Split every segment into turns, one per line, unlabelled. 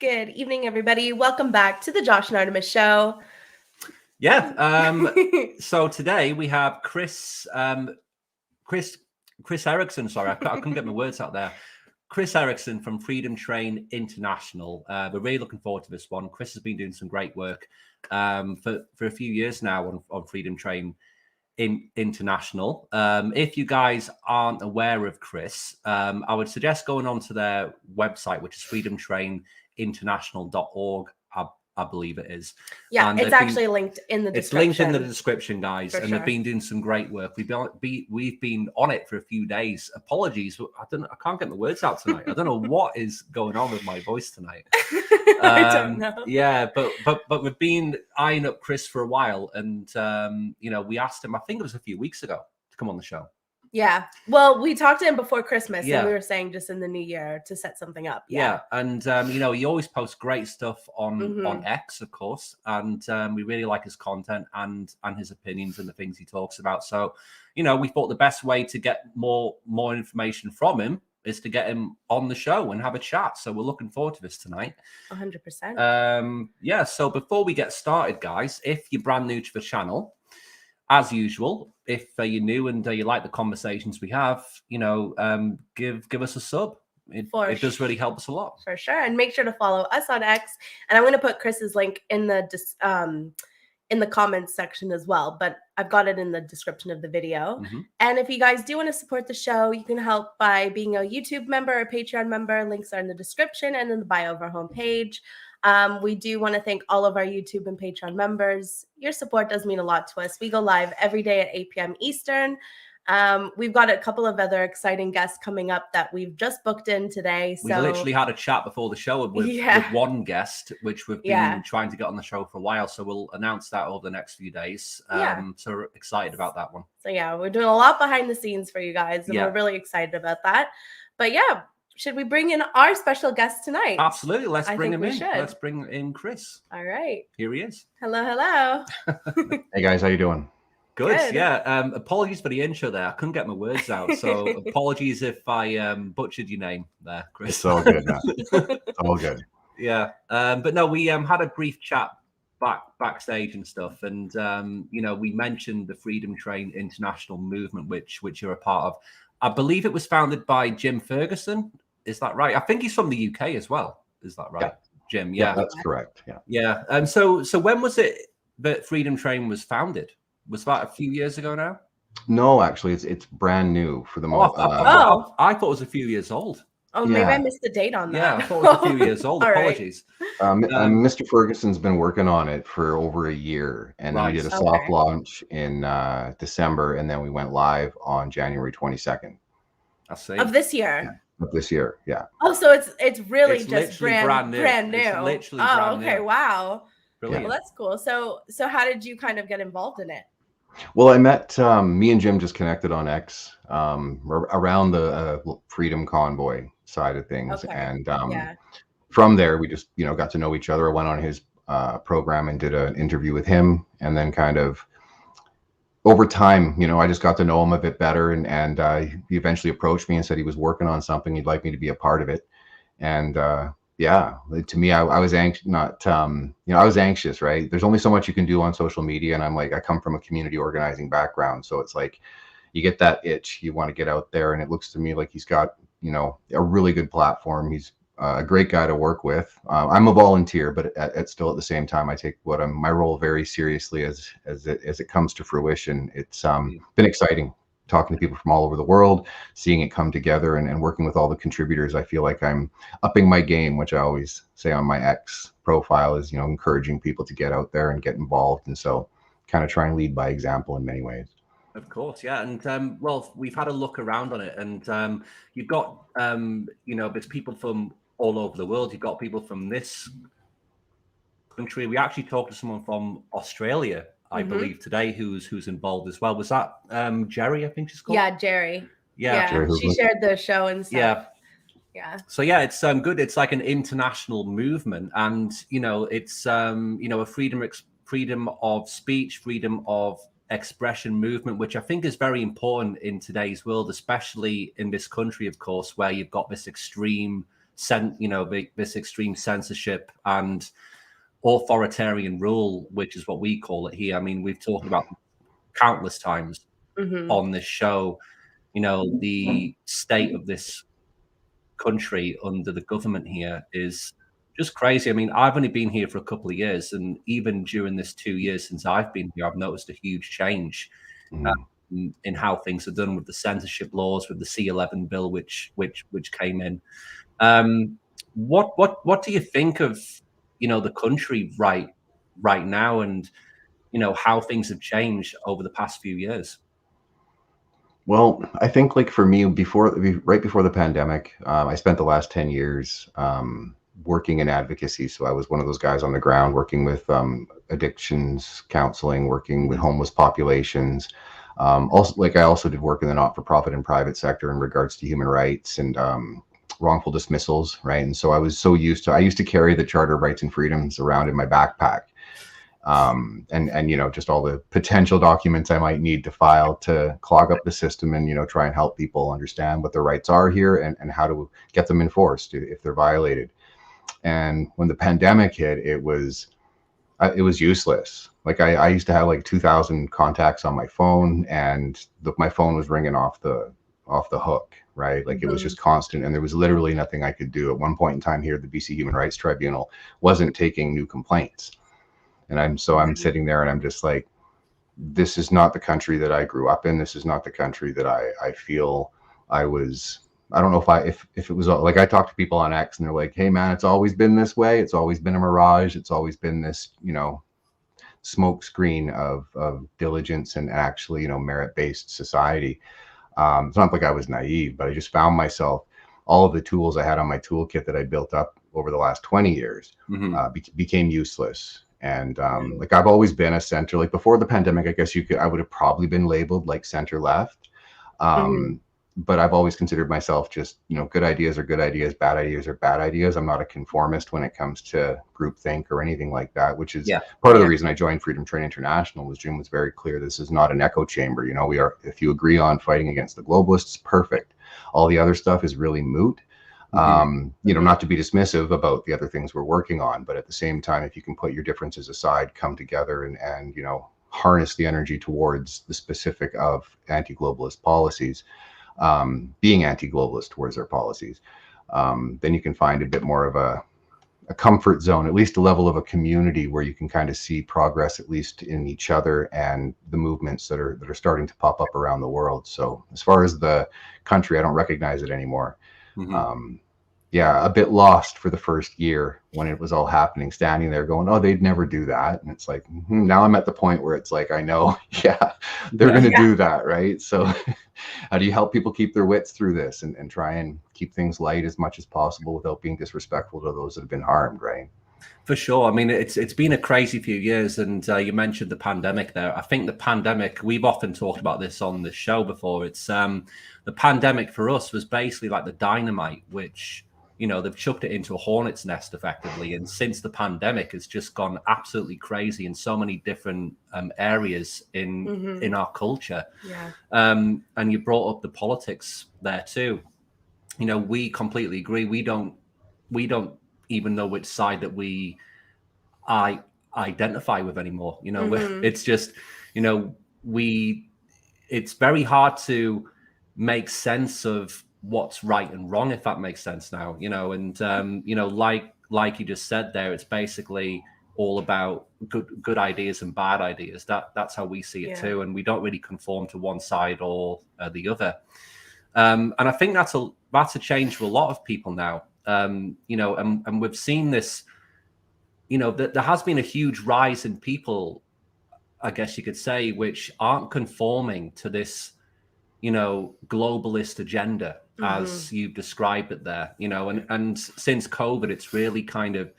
Good evening, everybody. Welcome back to the Josh and Artemis Show.
Yeah. So today we have Kris Eriksen. Sorry, I couldn't get my words out there. Kris Eriksen from Freedom Train International. We're really looking forward to this one. Kris has been doing some great work for a few years now on Freedom Train International. If you guys aren't aware of Kris, I would suggest going on to their website, which is freedomtraininternational.org. I believe it is.
Yeah, and it's actually linked in the description.
It's linked in the description, guys.
For
and
sure.
They've been doing some great work. We've been on it for a few days. Apologies, I can't get my words out tonight. I don't know what is going on with my voice tonight.
I don't know.
Yeah, but we've been eyeing up Kris for a while, and we asked him. I think it was a few weeks ago to come on the show.
Yeah. Well, we talked to him before Christmas,
Yeah.
and we were saying just in the new year to set something up.
Yeah. And he always posts great stuff on
Mhm.
X, of course, and we really like his content and his opinions and the things he talks about. So, we thought the best way to get more information from him is to get him on the show and have a chat. So we're looking forward to this tonight.
100%.
Yeah. So before we get started, guys, if you're brand new to the channel, as usual, if you're new and you like the conversations we have, give us a sub. It does really help us a lot.
For sure. And make sure to follow us on X. And I'm going to put Kris's link in the comments section as well, but I've got it in the description of the video.
Mm-hmm.
And if you guys do want to support the show, you can help by being a YouTube member or Patreon member. Links are in the description and in the bio of our homepage. We do want to thank all of our YouTube and Patreon members. Your support does mean a lot to us. We go live every day at 8 p.m. Eastern. We've got a couple of other exciting guests coming up that we've just booked in today. So
we literally had a chat before the show with one guest, which we've been trying to get on the show for a while. So we'll announce that over the next few days. So we're excited about that one.
So we're doing a lot behind the scenes for you guys, and we're really excited about that. But should we bring in our special guest tonight?
Absolutely. Let's bring him in. Let's bring in Kris.
All right.
Here he is.
Hello.
Hey guys, how you doing?
Good. Yeah. Apologies for the intro there. I couldn't get my words out. So apologies if I butchered your name there, Kris.
It's all good, man. It's all good.
Yeah. But no, we had a brief chat backstage and stuff. And, we mentioned the Freedom Train International movement, which you're a part of. I believe it was founded by Jim Ferguson. Is that right? I think he's from the UK as well. Is that right, Jim? Yeah,
that's correct. Yeah.
Yeah. So when was it that Freedom Train was founded? Was that a few years ago now?
No, actually, it's brand new for the moment.
I thought it was a few years old.
Oh, maybe I missed the date on that.
Yeah, I thought it was a few years old. Apologies.
Mr. Ferguson's been working on it for over a year, and then we did a soft launch in December, and then we went live on January 22nd.
I see.
Of this year.
Of this year, yeah.
Oh, so it's really
it's
just
brand new.
Brand new.
It's literally brand new.
Okay, wow.
Brilliant.
Well, that's cool. So how did you kind of get involved in it?
Well, I met me and Jim just connected on X around the Freedom Convoy side of things, and from there we just got to know each other. I went on his program and did an interview with him, and then kind of over time, I just got to know him a bit better, and he eventually approached me and said he was working on something. He'd like me to be a part of it, and to me, I was anxious. I was anxious, right? There's only so much you can do on social media, and I come from a community organizing background, so it's like you get that itch, you want to get out there, and it looks to me like he's got a really good platform. He's a great guy to work with. I'm a volunteer, but still at the same time, I take my role very seriously as it comes to fruition. It's been exciting talking to people from all over the world, seeing it come together, and working with all the contributors. I feel like I'm upping my game, which I always say on my X profile is, encouraging people to get out there and get involved. And so kind of try and lead by example in many ways.
Of course, yeah. And well, we've had a look around on it, and you've got, there's people from all over the world. You've got people from this country. We actually talked to someone from Australia, I believe, today who's involved as well. Was that Jerry, I think she's called?
Yeah, Jerry.
Yeah.
Jerry, she shared the show and stuff. Yeah.
So yeah, it's good. It's like an international movement, and it's a freedom of speech, freedom of expression movement, which I think is very important in today's world, especially in this country, of course, where you've got this extreme this extreme censorship and authoritarian rule, which is what we call it here. I mean, we've talked about countless times on this show, the state of this country under the government here is just crazy. I mean, I've only been here for a couple of years, and even during this 2 years since I've been here, I've noticed a huge change in how things are done with the censorship laws, with the C11 bill, which came in. What do you think of the country right now, and how things have changed over the past few years?
Well, I think like for me, right before the pandemic, I spent the last 10 years working in advocacy. So I was one of those guys on the ground working with addictions counseling, working with homeless populations. I also did work in the not-for-profit and private sector in regards to human rights and wrongful dismissals, right? And so I used to carry the Charter of Rights and Freedoms around in my backpack. And just all the potential documents I might need to file to clog up the system and, try and help people understand what their rights are here and how to get them enforced if they're violated. And when the pandemic hit, it was useless. Like I used to have like 2,000 contacts on my phone, and my phone was ringing off the hook, right? Like it was just constant, and there was literally nothing I could do. At one point in time here, the BC Human Rights Tribunal wasn't taking new complaints. And I'm sitting there and I'm just like, this is not the country that I grew up in. This is not the country that I feel I was. I don't know if it was like, I talk to people on X and they're like, hey man, it's always been this way. It's always been a mirage. It's always been this, smoke screen of diligence and actually, merit-based society. It's not like I was naive, but I just found myself, all of the tools I had on my toolkit that I built up over the last 20 years became useless. And like I've always been a center. Like before the pandemic, I guess I would have probably been labeled like center left. But I've always considered myself just, good ideas are good ideas, bad ideas are bad ideas. I'm not a conformist when it comes to groupthink or anything like that, which is part of the reason I joined Freedom Train International. Was Jim was very clear, this is not an echo chamber. We are, if you agree on fighting against the globalists, perfect. All the other stuff is really moot. Not to be dismissive about the other things we're working on, but at the same time, if you can put your differences aside, come together and harness the energy towards the specific of anti-globalist policies, being anti-globalist towards their policies, then you can find a bit more of a comfort zone, at least a level of a community where you can kind of see progress, at least in each other and the movements that are starting to pop up around the world. So as far as the country, I don't recognize it anymore. A bit lost for the first year when it was all happening, standing there going, oh, they'd never do that. And it's like, now I'm at the point where it's like, I know, they're going to do that. Right. So how do you help people keep their wits through this and try and keep things light as much as possible without being disrespectful to those that have been harmed? Right.
For sure. I mean, it's been a crazy few years, and you mentioned the pandemic there. I think the pandemic, we've often talked about this on the show before. It's the pandemic for us was basically like the dynamite, which, they've chucked it into a hornet's nest effectively. And since the pandemic, it's just gone absolutely crazy in so many different areas in our culture. And you brought up the politics there too. We completely agree. We don't even know which side that I identify with anymore. It's just, it's very hard to make sense of what's right and wrong, if that makes sense now, and like you just said there, it's basically all about good ideas and bad ideas. That's how we see it too, and we don't really conform to one side or the other. And I think that's a change for a lot of people now. And we've seen this, that there has been a huge rise in people, I guess you could say, which aren't conforming to this, globalist agenda, as you've described it there, and since COVID, it's really kind of,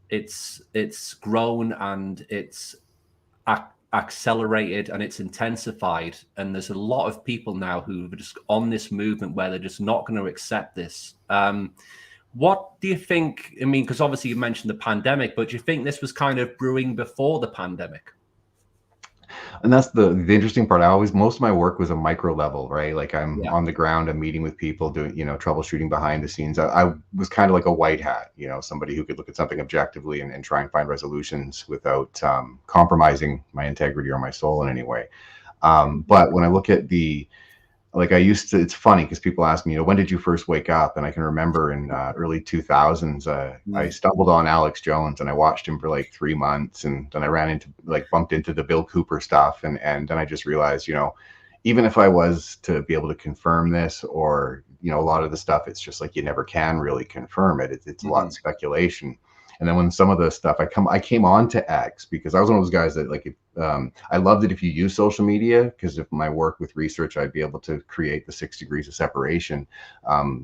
it's grown and it's accelerated and it's intensified. And there's a lot of people now who are just on this movement where they're just not going to accept this. What do you think? I mean, because obviously you mentioned the pandemic, but do you think this was kind of brewing before the pandemic?
And that's the interesting part. Most of my work was a micro level, right? Like I'm
Yeah.
on the ground, I'm meeting with people, doing, troubleshooting behind the scenes. I was kind of like a white hat, somebody who could look at something objectively and try and find resolutions without compromising my integrity or my soul in any way. But when I look at it's funny because people ask me, when did you first wake up? And I can remember in early 2000s, I stumbled on Alex Jones and I watched him for like 3 months. And then I bumped into the Bill Cooper stuff. And then I just realized, even if I was to be able to confirm this or, a lot of the stuff, it's just like you never can really confirm it. It's a lot of speculation. And then when some of the stuff I came on to X because I was one of those guys that I loved it if you use social media, because if my work with research, I'd be able to create the 6 degrees of separation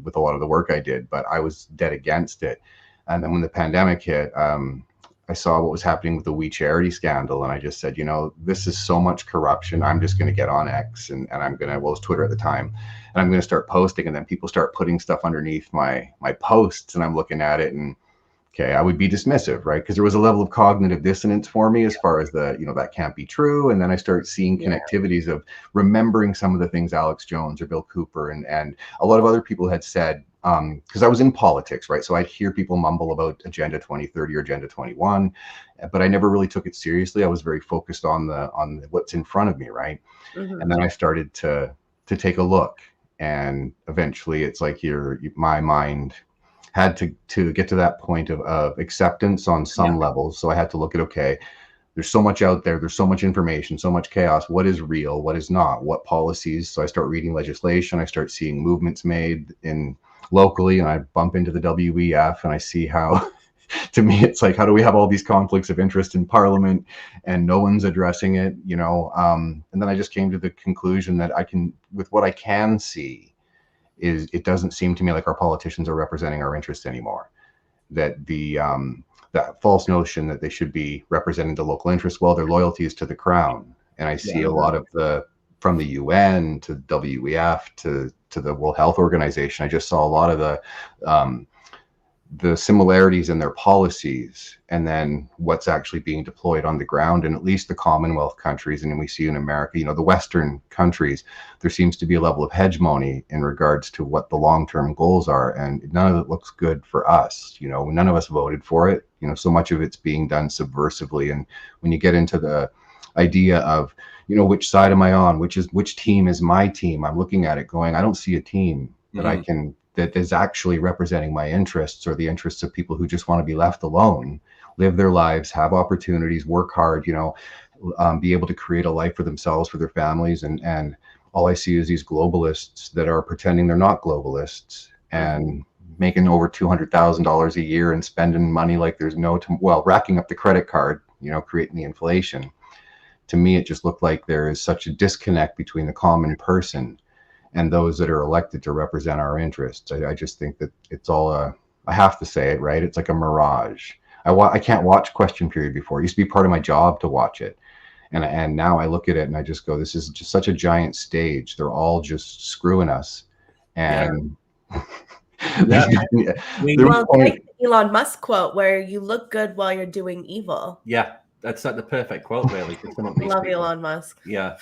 with a lot of the work I did, but I was dead against it. And then when the pandemic hit, I saw what was happening with the We Charity scandal. And I just said, this is so much corruption. I'm just going to get on X and I'm going to, well, it was Twitter at the time. And I'm going to start posting, and then people start putting stuff underneath my posts. And I'm looking at it and, okay, I would be dismissive, right? Because there was a level of cognitive dissonance for me as far as that can't be true. And then I start seeing connectivities of remembering some of the things Alex Jones or Bill Cooper and a lot of other people had said, because I was in politics, right? So I'd hear people mumble about Agenda 2030 or Agenda 21, but I never really took it seriously. I was very focused on what's in front of me, right? Mm-hmm. And then I started to take a look, and eventually it's like my mind had to get to that point of acceptance on some levels. So I had to look at, okay, there's so much out there, there's so much information, so much chaos. What is real? What is not? What policies? So I start reading legislation. I start seeing movements made locally, and I bump into the WEF and I see how, to me, it's like, how do we have all these conflicts of interest in Parliament and no one's addressing it, and then I just came to the conclusion that with what I can see, is it doesn't seem to me like our politicians are representing our interests anymore. That that false notion that they should be representing the local interests, well, their loyalty is to the crown. And I see a lot of from the UN to WEF to the World Health Organization, I just saw a lot of the similarities in their policies and then what's actually being deployed on the ground. And at least the Commonwealth countries, and then we see in America, the Western countries, there seems to be a level of hegemony in regards to what the long-term goals are. And none of it looks good for us. None of us voted for it. So much of it's being done subversively. And when you get into the idea of, which side am I on? Which team is my team? I'm looking at it going, I don't see a team that that is actually representing my interests or the interests of people who just want to be left alone, live their lives, have opportunities, work hard, be able to create a life for themselves, for their families. And all I see is these globalists that are pretending they're not globalists and making over $200,000 a year and spending money like there's racking up the credit card, creating the inflation. To me, it just looked like there is such a disconnect between the common person and those that are elected to represent our interests. I just think that it's all I have to say it, right? It's like a mirage. I can't watch Question Period before. It used to be part of my job to watch it. And now I look at it and I just go, this is just such a giant stage. They're all just screwing us. And
like the Elon Musk quote, where you look good while you're doing evil.
Yeah, that's like the perfect quote, really.
I love Elon Musk.
Yeah.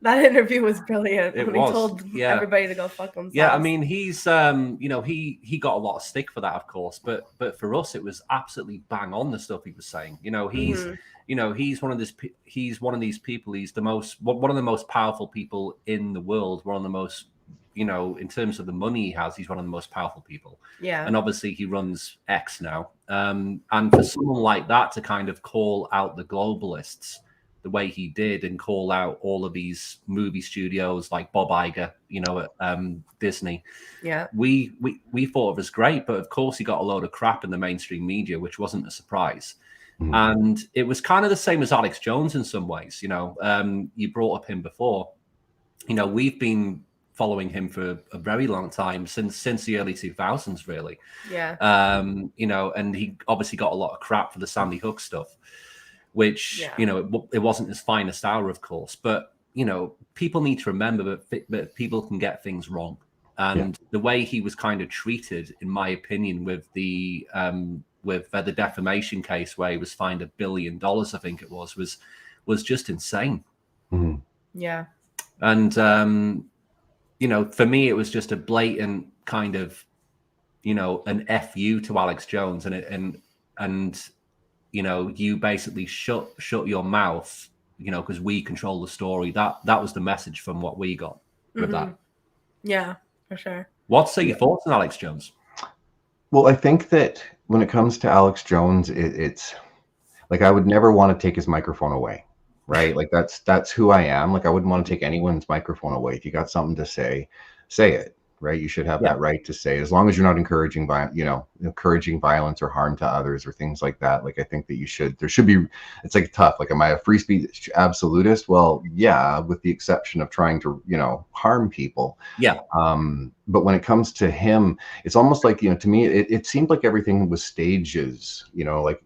That interview was brilliant.
He
told everybody to go fuck themselves.
Yeah, I mean, he's he got a lot of stick for that, of course, but for us, it was absolutely bang on the stuff he was saying. He's one of these people. He's one of the most powerful people in the world. One of the most, in terms of the money he has, he's one of the most powerful people. Yeah, and obviously he runs X now. And for someone like that to kind of call out the globalists the way he did and call out all of these movie studios like Bob Iger, at Disney. Yeah, we thought it was great, but of course he got a load of crap in the mainstream media, which wasn't a surprise. Mm-hmm. And it was kind of the same as Alex Jones in some ways. You brought up him before. We've been following him for a very long time, since the early 2000s, really. Yeah. And he obviously got a lot of crap for the Sandy Hook stuff, which, it wasn't his finest hour, of course. But, people need to remember that people can get things wrong. And the way he was kind of treated, in my opinion, with the defamation case where he was fined $1 billion, I think it was just insane.
Mm-hmm.
Yeah.
And, you know, for me, it was just a blatant kind of, you know, an FU to Alex Jones, and you know, you basically shut your mouth, you know, because we control the story. That was the message from what we got with that.
Yeah, for sure.
What's your thoughts on Alex Jones?
Well, I think that when it comes to Alex Jones, it's like I would never want to take his microphone away, right? Like that's who I am. Like I wouldn't want to take anyone's microphone away. If you got something to say it, right? You should have that right to say, as long as you're not encouraging violence or harm to others or things like that. Like I think that there should be. It's like tough. Like, am I a free speech absolutist? Well, yeah, with the exception of trying to, harm people.
Yeah.
But when it comes to him, it's almost like, to me, it seemed like everything was stages, like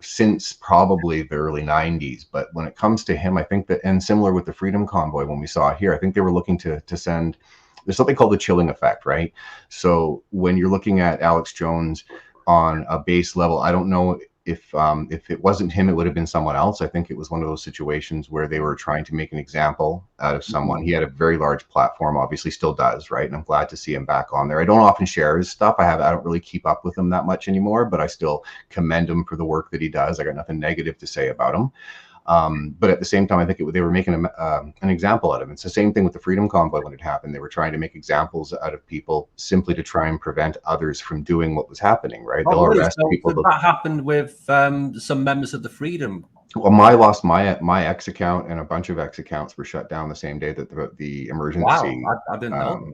since probably the early 90s. But when it comes to him, I think that, and similar with the Freedom Convoy, when we saw it here, I think they were looking to send, there's something called the chilling effect, right? So when you're looking at Alex Jones on a base level, I don't know if it wasn't him, it would have been someone else. I think it was one of those situations where they were trying to make an example out of someone. He had a very large platform, obviously still does, right? And I'm glad to see him back on there. I don't often share his stuff. I don't really keep up with him that much anymore, but I still commend him for the work that he does. I got nothing negative to say about him. But at the same time, I think they were making an example out of him. It's the same thing with the Freedom Convoy when it happened. They were trying to make examples out of people simply to try and prevent others from doing what was happening, right? They'll arrest people.
That happened with some members of the Freedom.
Well, I lost my X account, and a bunch of X accounts were shut down the same day that the emergency.
Wow, I didn't know.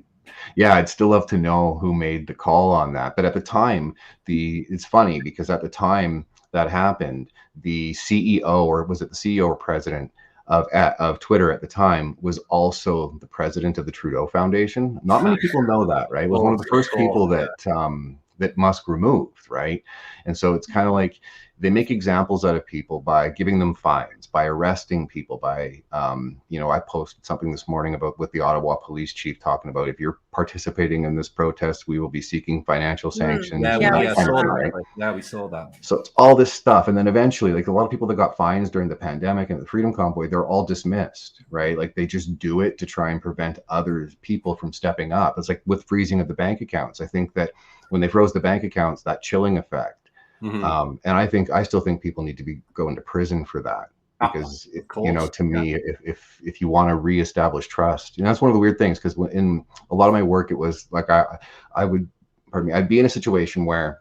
Yeah, I'd still love to know who made the call on that. But at the time, it's funny because at the time that happened, the CEO, or was it the CEO or president of Twitter at the time, was also the president of the Trudeau Foundation. Not many people know that, right? It was one of the first people that Musk removed, right? And so it's kind of like they make examples out of people by giving them fines, by arresting people, by, I posted something this morning with the Ottawa police chief talking about, if you're participating in this protest, we will be seeking financial sanctions.
We saw that.
So it's all this stuff. And then eventually, like a lot of people that got fines during the pandemic and the Freedom Convoy, they're all dismissed, right? Like they just do it to try and prevent other people from stepping up. It's like with freezing of the bank accounts. I think that when they froze the bank accounts, that chilling effect. And I still think people need to go into prison for that, because to me, if you want to reestablish trust, that's one of the weird things, because in a lot of my work, it was like I'd be in a situation where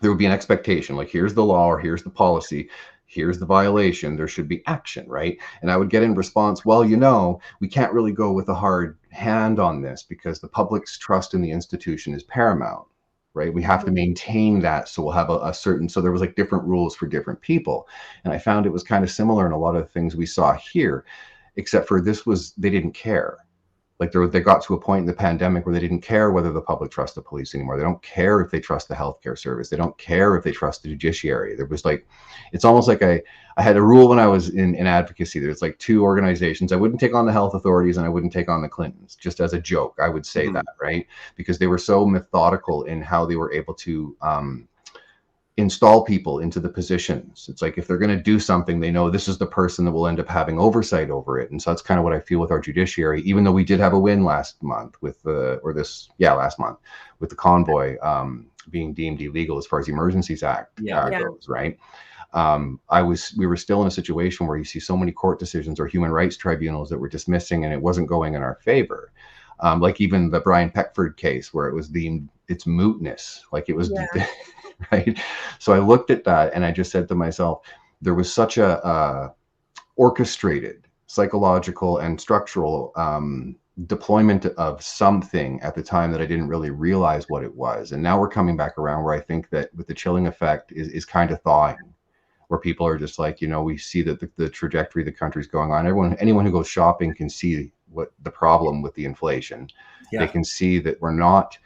there would be an expectation, like here's the law or here's the policy, here's the violation, there should be action, right? And I would get in response, well, we can't really go with a hard hand on this because the public's trust in the institution is paramount. Right, we have to maintain that, so we'll have a certain. So there was like different rules for different people, and I found it was kind of similar in a lot of the things we saw here, except for they didn't care. Like they got to a point in the pandemic where they didn't care whether the public trusts the police anymore. They don't care if they trust the healthcare service. They don't care if they trust the judiciary. There was it's almost like I had a rule when I was in advocacy. There's like two organizations. I wouldn't take on the health authorities and I wouldn't take on the Clintons, just as a joke. I would say that, right? Because they were so methodical in how they were able to install people into the positions. It's like if they're going to do something, they know this is the person that will end up having oversight over it. And so that's kind of what I feel with our judiciary, even though we did have a win last month with the convoy being deemed illegal as far as the Emergencies Act goes, right? We were still in a situation where you see so many court decisions or human rights tribunals that were dismissing, and it wasn't going in our favor. Like even the Brian Peckford case, where it was deemed its mootness, like it was right. So I looked at that and I just said to myself, there was such a orchestrated psychological and structural deployment of something at the time that I didn't really realize what it was. And now we're coming back around where I think that with the chilling effect is kind of thawing, where people are just like, we see that the trajectory the country's going on. Anyone who goes shopping can see what the problem with the inflation. They can see that we're not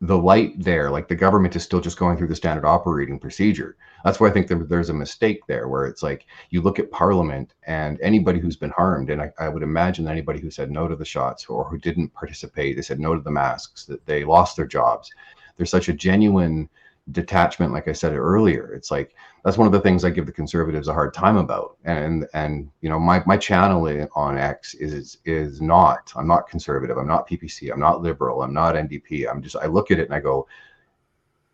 the light there, like the government is still just going through the standard operating procedure. That's why I think there's a mistake there, where it's like you look at Parliament and anybody who's been harmed, and I would imagine anybody who said no to the shots or who didn't participate, they said no to the masks, that they lost their jobs. There's such a genuine detachment, like I said earlier. It's like, that's one of the things I give the conservatives a hard time about. And you know, my channel on X is not, I'm not conservative, I'm not PPC, I'm not liberal, I'm not NDP. I look at it and I go,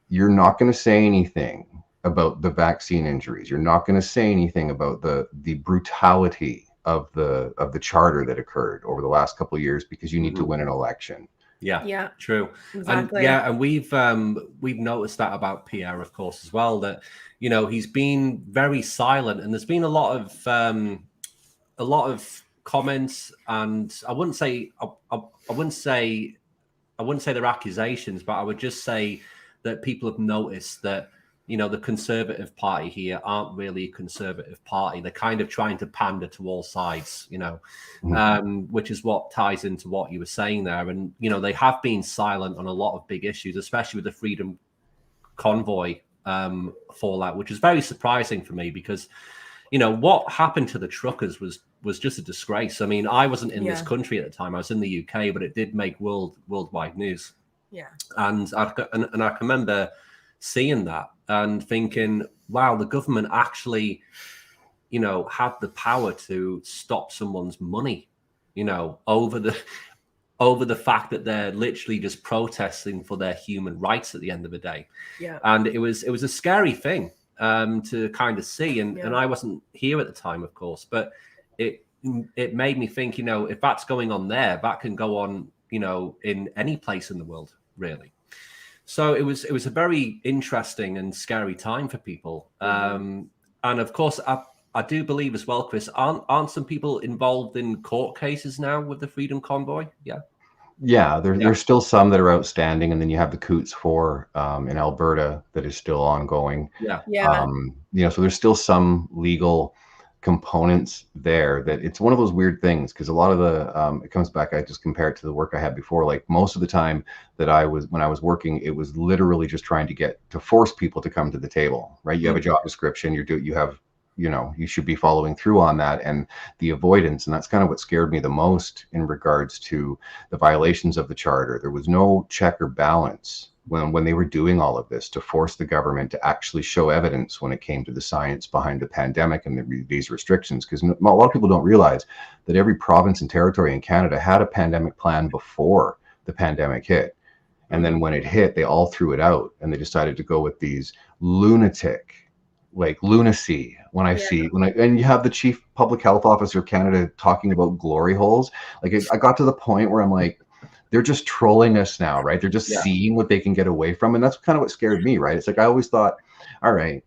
you're not going to say anything about the vaccine injuries. You're not going to say anything about the brutality of the charter that occurred over the last couple of years, because you need to win an election.
Yeah, true.
Exactly.
And we've noticed that about Pierre, of course, as well, that, you know, he's been very silent, and there's been a lot of comments, and I wouldn't say they're accusations, but I would just say that people have noticed that, you know, the Conservative Party here aren't really a Conservative Party. They're kind of trying to pander to all sides, you know, which is what ties into what you were saying there. And, you know, they have been silent on a lot of big issues, especially with the Freedom Convoy fallout, which is very surprising for me, because, you know, what happened to the truckers was just a disgrace. I mean, I wasn't in this country at the time. I was in the UK, but it did make worldwide news.
Yeah.
And I can remember seeing that and thinking, wow, the government actually, you know, had the power to stop someone's money, you know, over the fact that they're literally just protesting for their human rights at the end of the day.
Yeah.
And it was a scary thing to kind of see. And I wasn't here at the time, of course, but it made me think, you know, if that's going on there, that can go on, you know, in any place in the world, really. So it was a very interesting and scary time for people. And of course, I do believe as well, Kris, aren't some people involved in court cases now with the Freedom Convoy? Yeah,
there's still some that are outstanding, and then you have the Coots 4 in Alberta that is still ongoing.
Yeah.
You know, so there's still some legal components there. That it's one of those weird things, because a lot of the it comes back, I just compare it to the work I had before. Like, most of the time that when I was working, it was literally just trying to force people to come to the table, right? You have a job description, you have, you know, you should be following through on that, and the avoidance. And that's kind of what scared me the most in regards to the violations of the charter. There was no check or balance when they were doing all of this to force the government to actually show evidence when it came to the science behind the pandemic and these restrictions. Because a lot of people don't realize that every province and territory in Canada had a pandemic plan before the pandemic hit. And then when it hit, they all threw it out, and they decided to go with these lunacy. And you have the chief public health officer of Canada talking about glory holes. Like, I got to the point where I'm like, they're just trolling us now, right? They're just seeing what they can get away from. And that's kind of what scared me, right? It's like, I always thought, all right,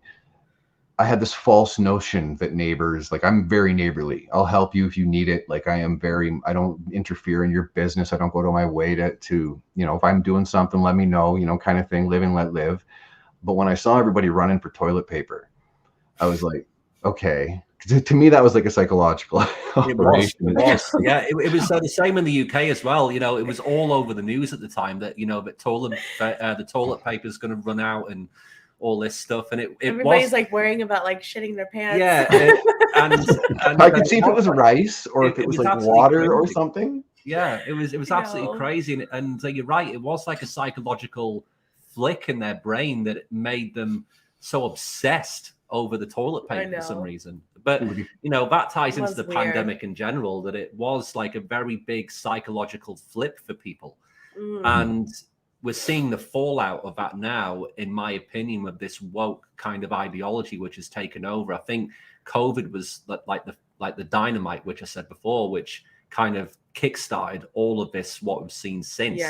I had this false notion that neighbors, like, I'm very neighborly. I'll help you if you need it. Like, I don't interfere in your business. I don't go to my way to, you know, if I'm doing something, let me know, you know, kind of thing, live and let live. But when I saw everybody running for toilet paper, I was like, okay. To me, that was like a psychological operation.
It was. Yeah, it was the same in the UK as well. You know, it was all over the news at the time that, you know, that the toilet paper is going to run out and all this stuff. And
everybody's like worrying about like shitting their pants.
Yeah, and
I could see if it was rice or if it was like water crazy. Or something.
Yeah, it was absolutely crazy. And you're right, it was like a psychological flick in their brain that made them so obsessed over the toilet paper for some reason. But, you know, that ties into the pandemic in general, that it was like a very big psychological flip for people. And we're seeing the fallout of that now, in my opinion, with this woke kind of ideology which has taken over. I think COVID was like the dynamite, which I said before, which kind of kickstarted all of this, what we've seen since.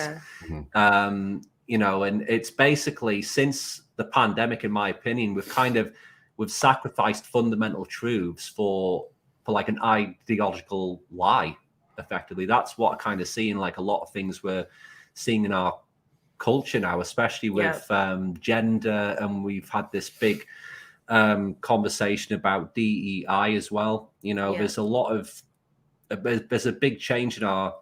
You know, and it's basically since the pandemic, in my opinion, we've sacrificed fundamental truths for like an ideological lie, effectively. That's what I kind of see in like a lot of things we're seeing in our culture now, especially with gender. And we've had this big conversation about DEI as well. You know, there's a big change in our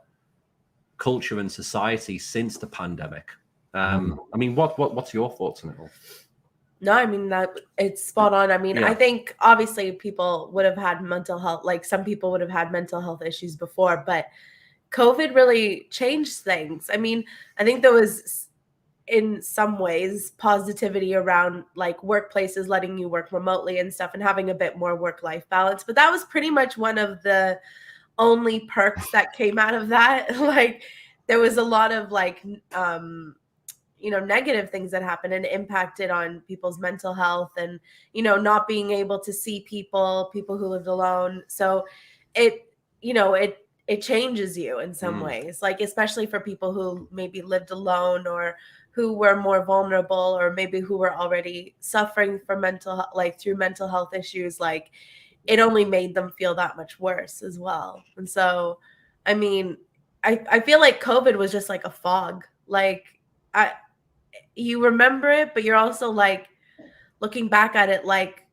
culture and society since the pandemic. I mean, what's your thoughts on it all?
No, I mean, that it's spot on. I mean, I think obviously people would have had mental health, like some people would have had mental health issues before, but COVID really changed things. I mean, I think in some ways positivity around like workplaces letting you work remotely and stuff and having a bit more work-life balance. But that was pretty much one of the only perks that came out of that. Like there was a lot of like negative things that happened and impacted on people's mental health and not being able to see people who lived alone. So it changes you in some ways, like especially for people who maybe lived alone or who were more vulnerable or maybe who were already suffering from through mental health issues. Like it only made them feel that much worse as well. And so, I mean, I feel like COVID was just like a fog. Like you remember it, but you're also like looking back at it, like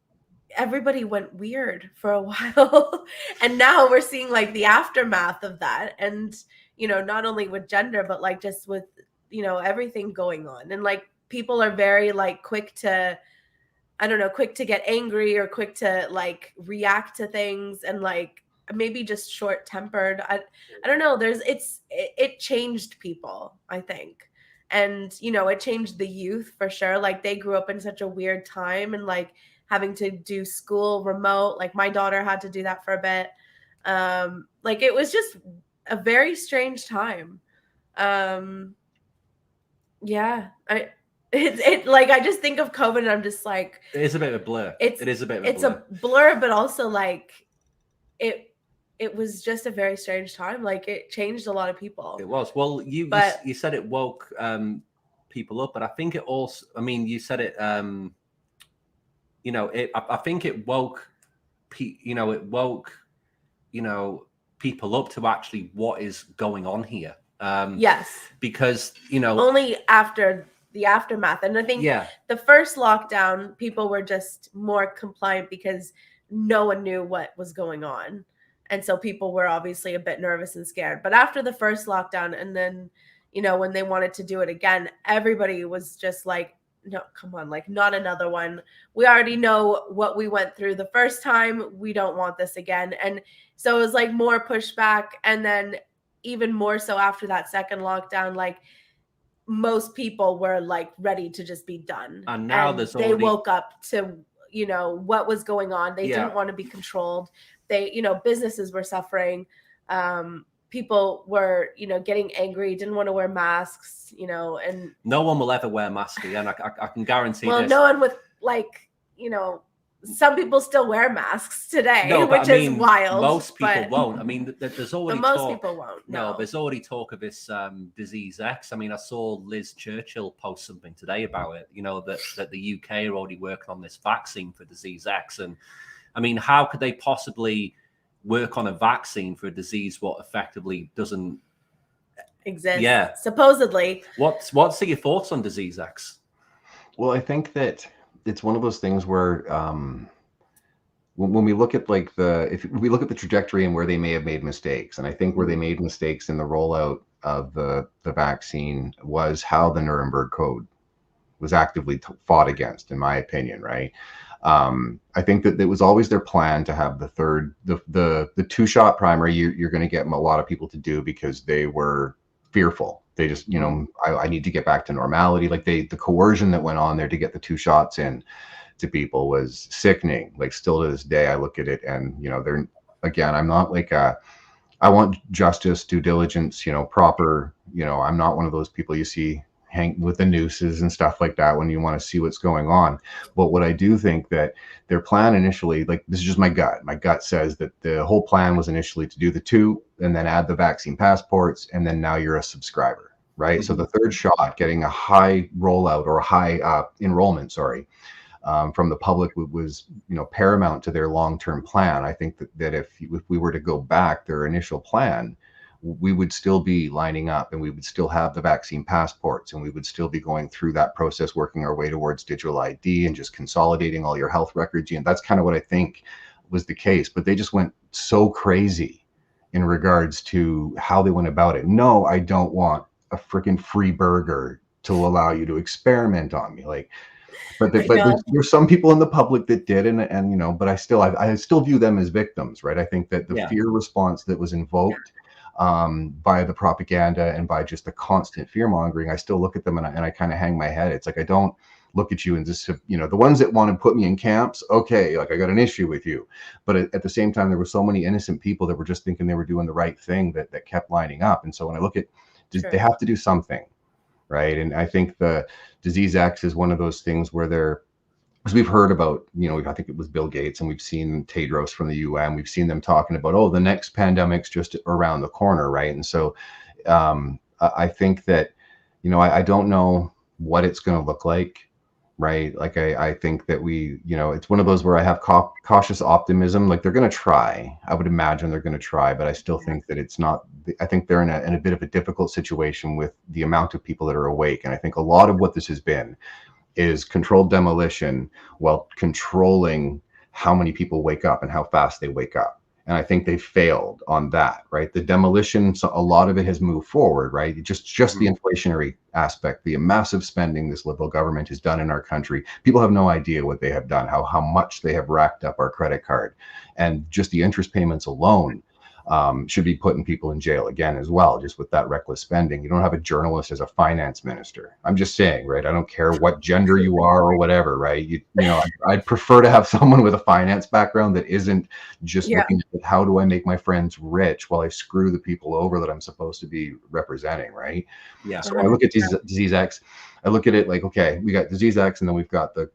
everybody went weird for a while. And now we're seeing like the aftermath of that. And, not only with gender, but like just with, everything going on. And like people are very like quick to get angry or quick to like react to things and like maybe just short tempered. I don't know. It changed people, I think. And, it changed the youth for sure. Like they grew up in such a weird time and like having to do school remote. Like my daughter had to do that for a bit. Like it was just a very strange time. Yeah. Like I just think of COVID and I'm just like,
it is a bit of a blur. It is a bit of a blur.
It's a blur, but also like it was just a very strange time. Like it changed a lot of people.
It was. Well, you said it woke people up, but I think it also, I mean, you said it, I think it woke, people up to actually what is going on here.
Yes.
Because,
only after the aftermath. And I think the first lockdown, people were just more compliant because no one knew what was going on. And so people were obviously a bit nervous and scared. But after the first lockdown and then, when they wanted to do it again, everybody was just like, no, come on, like not another one. We already know what we went through the first time. We don't want this again. And so it was like more pushback. And then even more so after that second lockdown, like most people were like ready to just be done.
And now
they woke up to, what was going on. They didn't want to be controlled. They, businesses were suffering. People were, getting angry, didn't want to wear masks, and
no one will ever wear masks again. I can guarantee
this. No one with like, some people still wear masks today, which is wild.
Most people won't. I mean, there's already
people won't.
No, there's already talk of this disease X. I mean, I saw Liz Churchill post something today about it. That the UK are already working on this vaccine for disease X. And I mean, how could they possibly work on a vaccine for a disease what effectively doesn't
exist?
Yeah,
supposedly.
What's your thoughts on disease X?
Well, I think that it's one of those things where when we look at like if we look at the trajectory and where they may have made mistakes, and I think where they made mistakes in the rollout of the vaccine was how the Nuremberg Code was actively fought against, in my opinion, right? I think that it was always their plan to have the 2-shot primary. You're going to get a lot of people to do because they were fearful. They just, I need to get back to normality. Like the coercion that went on there to get the 2 shots in to people was sickening. Like still to this day, I look at it and, they're, again, I'm not like I want justice, due diligence, proper, I'm not one of those people you see hang with the nooses and stuff like that when you want to see what's going on. But what I do think that their plan initially, like this is just my gut says that the whole plan was initially to do the 2 and then add the vaccine passports, and then now you're a subscriber, right? So the 3rd shot, getting a high rollout or a high enrollment, from the public was, paramount to their long-term plan. I think that if we were to go back, their initial plan, we would still be lining up and we would still have the vaccine passports and we would still be going through that process, working our way towards digital ID and just consolidating all your health records. And that's kind of what I think was the case. But they just went so crazy in regards to how they went about it. No, I don't want a freaking free burger to allow you to experiment on me. Like, but there's some people in the public that did, and but I still view them as victims, right? I think that the fear response that was invoked by the propaganda and by just the constant fear mongering, I still look at them and I kind of hang my head. It's like, I don't look at you and just, you know, the ones that want to put me in camps, okay, like I got an issue with you. But at the same time, there were so many innocent people that were just thinking they were doing the right thing that kept lining up. And so when I look at, they have to do something, right? And I think the Disease X is one of those things where they're, because we've heard about, you know, I think it was Bill Gates, and we've seen Tedros from the UN, we've seen them talking about, oh, the next pandemic's just around the corner, right? And so I think that, you know, I don't know what it's going to look like, right? Like I think that we, you know, it's one of those where I have cautious optimism. Like they're going to try. I would imagine they're going to try, but I still think that it's not. I think they're in a bit of a difficult situation with the amount of people that are awake, and I think a lot of what this has been is controlled demolition while controlling how many people wake up and how fast they wake up. And I think they failed on that, right? The demolition, so a lot of it has moved forward, right? Just the inflationary aspect, the massive spending this liberal government has done in our country. People have no idea what they have done, how much they have racked up our credit card. And just the interest payments alone should be putting people in jail again as well, just with that reckless spending. You don't have a journalist as a finance minister. I'm just saying, right? I don't care what gender you are or whatever, right? You know, I'd prefer to have someone with a finance background that isn't just looking at how do I make my friends rich while I screw the people over that I'm supposed to be representing, right?
Yeah.
So when I look at Disease X, I look at it like, okay, we got Disease X, and then we've got the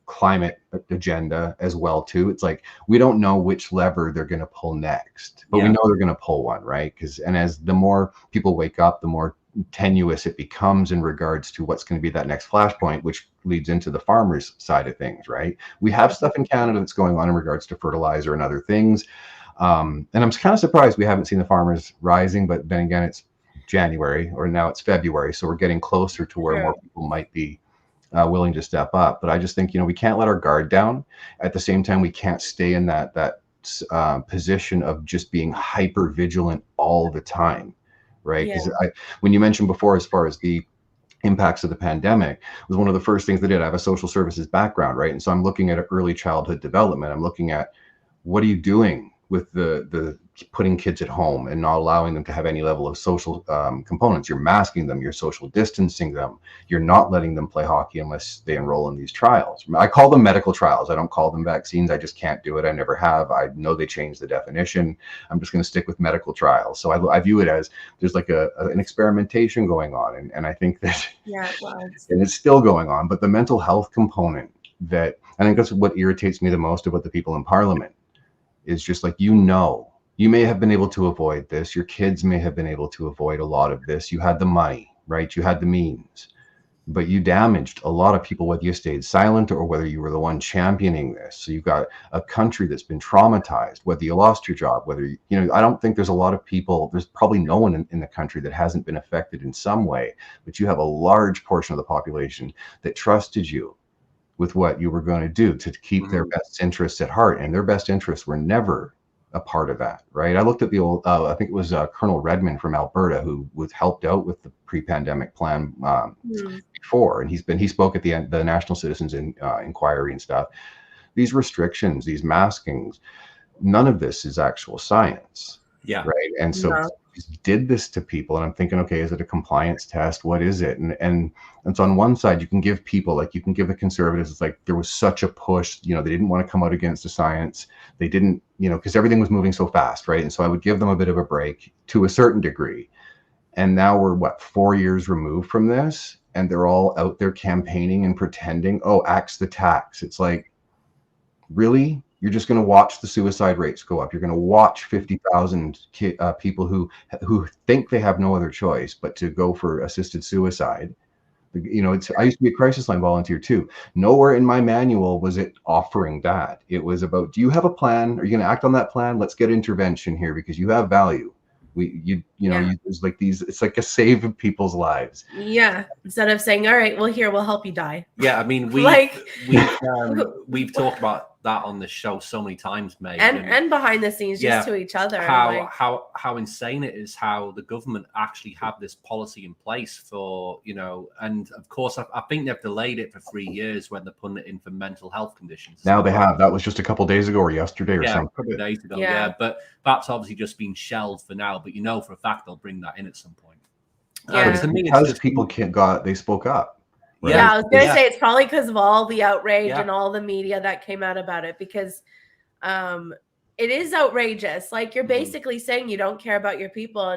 climate agenda as well too. It's like we don't know which lever they're going to pull next, but we know they're going to pull one, right? And as the more people wake up, the more tenuous it becomes in regards to what's going to be that next flashpoint, which leads into the farmers side of things, right? We have stuff in Canada that's going on in regards to fertilizer and other things, and I'm kind of surprised we haven't seen the farmers rising, but then again, it's January, or now it's February, so we're getting closer to where more people might be willing to step up. But I just think, you know, we can't let our guard down. At the same time, we can't stay in that position of just being hyper vigilant all the time, right? Because when you mentioned before, as far as the impacts of the pandemic, was one of the first things they did. I have a social services background, right? And so I'm looking at early childhood development. I'm looking at what are you doing with the putting kids at home and not allowing them to have any level of social components. You're masking them, you're social distancing them, you're not letting them play hockey unless they enroll in these trials. I call them medical trials. I don't call them vaccines. I just can't do it. I never have. I know they changed the definition. I'm just going to stick with medical trials. So I view it as there's like an experimentation going on. And I think that, and it's still going on, but the mental health component, that I think that's what irritates me the most about the people in Parliament, is just like, you know, you may have been able to avoid this. Your kids may have been able to avoid a lot of this. You had the money, right? You had the means, but you damaged a lot of people, whether you stayed silent or whether you were the one championing this. So you've got a country that's been traumatized, whether you lost your job, whether, you know, I don't think there's a lot of people, there's probably no one in the country that hasn't been affected in some way, but you have a large portion of the population that trusted you with what you were going to do to keep their best interests at heart. And their best interests were never a part of that, right? I looked at the old, I think it was Colonel Redmond from Alberta, who was helped out with the pre-pandemic plan before, and he spoke at the National Citizens Inquiry and stuff. These restrictions, these maskings, none of this is actual science, right? And so did this to people, and I'm thinking, okay, is it a compliance test? What is it? And so on one side, you can give people, like, you can give the conservatives, it's like there was such a push, you know, they didn't want to come out against the science. They didn't, you know, because everything was moving so fast, right? And so I would give them a bit of a break to a certain degree. And now we're 4 years removed from this, and they're all out there campaigning and pretending, oh, axe the tax. It's like, really? You're just going to watch the suicide rates go up. You're going to watch 50,000 people who think they have no other choice but to go for assisted suicide. You know, I used to be a crisis line volunteer too. Nowhere in my manual was it offering that. It was about, do you have a plan? Are you going to act on that plan? Let's get intervention here because you have value. There's like these, it's like a save people's lives.
Yeah. Instead of saying, all right, well, here, we'll help you die.
Yeah. I mean, we've talked about that on the show so many times, mate,
and behind the scenes, just to each other.
How insane it is how the government actually have this policy in place for, you know, and of course I think they've delayed it for 3 years when they're putting it in for mental health conditions.
Now they have. That was just a couple of days ago or yesterday or something.
A couple of days ago. Yeah, but that's obviously just been shelved for now. But you know for a fact they'll bring that in at some point.
To me, because people they spoke up.
Right? Yeah, I was gonna say it's probably because of all the outrage and all the media that came out about it, because it is outrageous. Like, you're basically saying you don't care about your people,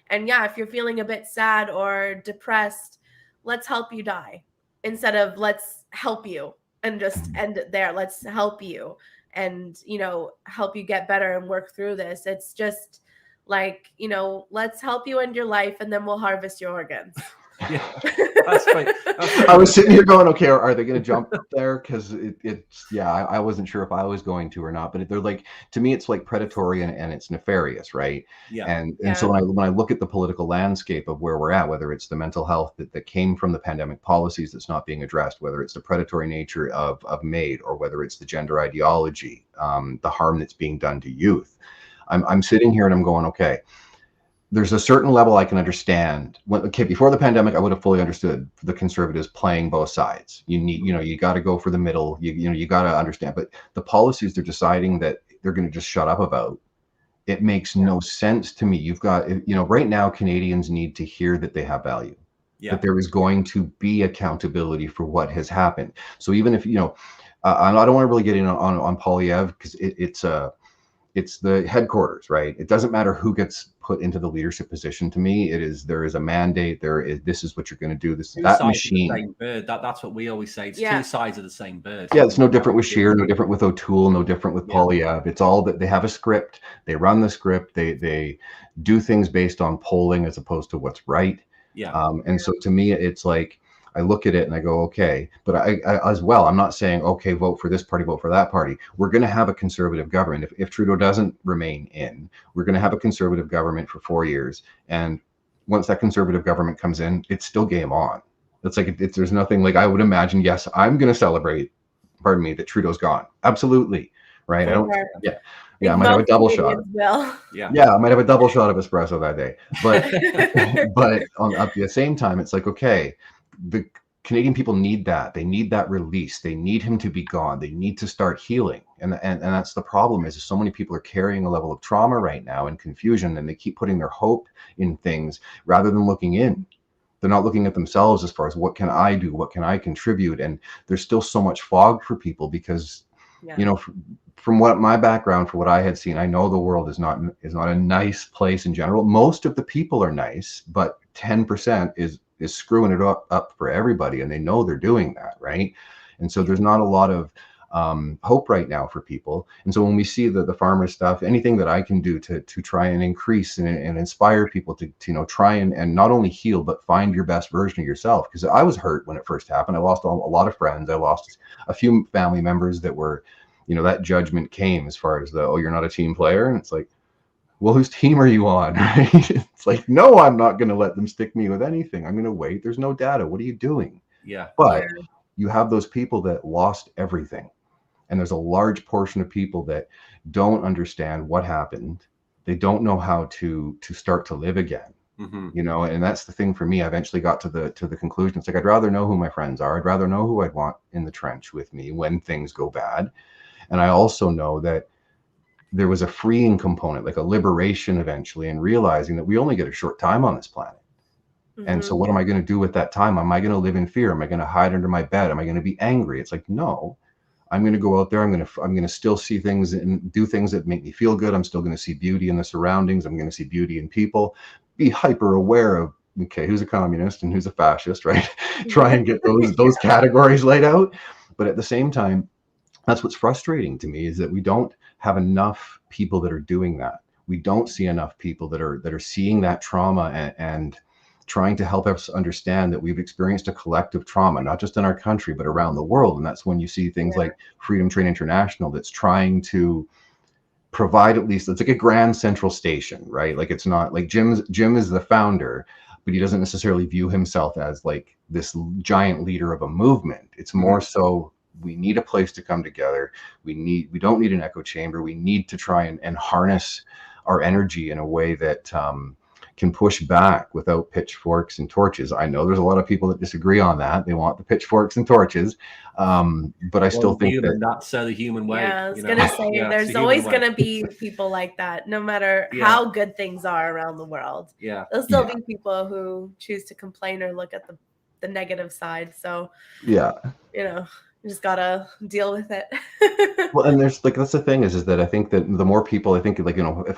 and yeah, if you're feeling a bit sad or depressed, let's help you die instead of let's help you and just end it there. Let's help you and, you know, help you get better and work through this. It's just like, you know, let's help you end your life and then we'll harvest your organs.
Yeah, that's right.
I was sitting here going, okay, are they going to jump up there? Because I wasn't sure if I was going to or not. But they're like, to me, it's like predatory and it's nefarious, right?
Yeah.
And so when I look at the political landscape of where we're at, whether it's the mental health that came from the pandemic policies that's not being addressed, whether it's the predatory nature of MaID, or whether it's the gender ideology, the harm that's being done to youth, I'm sitting here and I'm going, okay, there's a certain level I can understand. Before the pandemic, I would have fully understood the conservatives playing both sides. You got to go for the middle. You got to understand. But the policies they're deciding that they're going to just shut up about, it makes no sense to me. You've got, right now, Canadians need to hear that they have value, that there is going to be accountability for what has happened. So even if, I don't want to really get in on Poilievre, because it's the headquarters, right? It doesn't matter who gets put into the leadership position. To me, there is a mandate. This is what you're going to do. That machine.
The same bird. That's what we always say. It's two sides of the same bird.
Yeah, it's no different with Scheer, no different with O'Toole, no different with Poilievre. It's all that they have a script. They run the script. They do things based on polling as opposed to what's right.
Yeah.
So to me, it's like, I look at it and I go, okay, but I as well, I'm not saying, okay, vote for this party, vote for that party. We're going to have a conservative government. If Trudeau doesn't remain in, we're going to have a conservative government for 4 years. And once that conservative government comes in, it's still game on. It's like, there's nothing, like, I would imagine, yes, I'm going to celebrate, that Trudeau's gone. Absolutely. Right. I might have a double shot. I might have a double shot of espresso that day. But at the same time, it's like, okay, the Canadian people need that. They need that release. They need him to be gone. They need to start healing. And that's the problem, is so many people are carrying a level of trauma right now and confusion, and they keep putting their hope in things rather than looking in. They're not looking at themselves as far as, what can I do? What can I contribute? And there's still so much fog for people because, from what my background, for what I had seen, I know the world is not a nice place in general. Most of the people are nice, but 10% is screwing it up for everybody, and they know they're doing that, right? And so there's not a lot of hope right now for people. And so when we see the farmer stuff, anything that I can do to try and increase and inspire people to try and not only heal, but find your best version of yourself. Because I was hurt when it first happened. I lost a lot of friends. I lost a few family members that were, that judgment came as far as you're not a team player. And it's like, well, whose team are you on? Right? It's like, no, I'm not going to let them stick me with anything. I'm going to wait. There's no data. What are you doing?
Yeah.
But you have those people that lost everything. And there's a large portion of people that don't understand what happened. They don't know how to start to live again. And that's the thing for me. I eventually got to the conclusion. It's like, I'd rather know who my friends are. I'd rather know who I'd want in the trench with me when things go bad. And I also know that there was a freeing component, like a liberation eventually, and realizing that we only get a short time on this planet. And so what am I going to do with that time? Am I going to live in fear? Am I going to hide under my bed? Am I going to be angry? It's like, no, I'm going to go out there. I'm going to still see things and do things that make me feel good. I'm still going to see beauty in the surroundings. I'm going to see beauty in people, be hyper aware of, okay, who's a communist and who's a fascist, right? Try and get those categories laid out. But at the same time, that's what's frustrating to me, is that we don't have enough people that are doing that. We don't see enough people that are seeing that trauma and trying to help us understand that we've experienced a collective trauma, not just in our country, but around the world. And that's when you see things like Freedom Train International that's trying to provide, at least, it's like a grand central station, right? Like, it's not like Jim is the founder, but he doesn't necessarily view himself as like this giant leader of a movement. It's more so we need a place to come together. We don't need an echo chamber. We need to try and harness our energy in a way that can push back without pitchforks and torches. I know there's a lot of people that disagree on that. They want the pitchforks and torches, but I still think
that's the human way.
Yeah, I was gonna say there's always gonna be people like that, no matter how good things are around the world.
Yeah,
there'll still be people who choose to complain or look at the negative side. So
yeah,
you just gotta deal with it.
Well, and there's that's the thing is that I think that the more people, I think if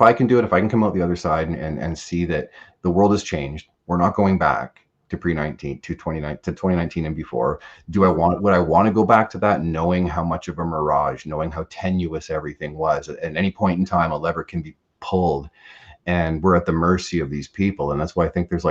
I can do it, if I can come out the other side and see that the world has changed, we're not going back to pre-19 to 2019 and before. Would I want to go back to that, knowing how much of a mirage, knowing how tenuous everything was? At any point in time, a lever can be pulled, and we're at the mercy of these people. And that's why I think there's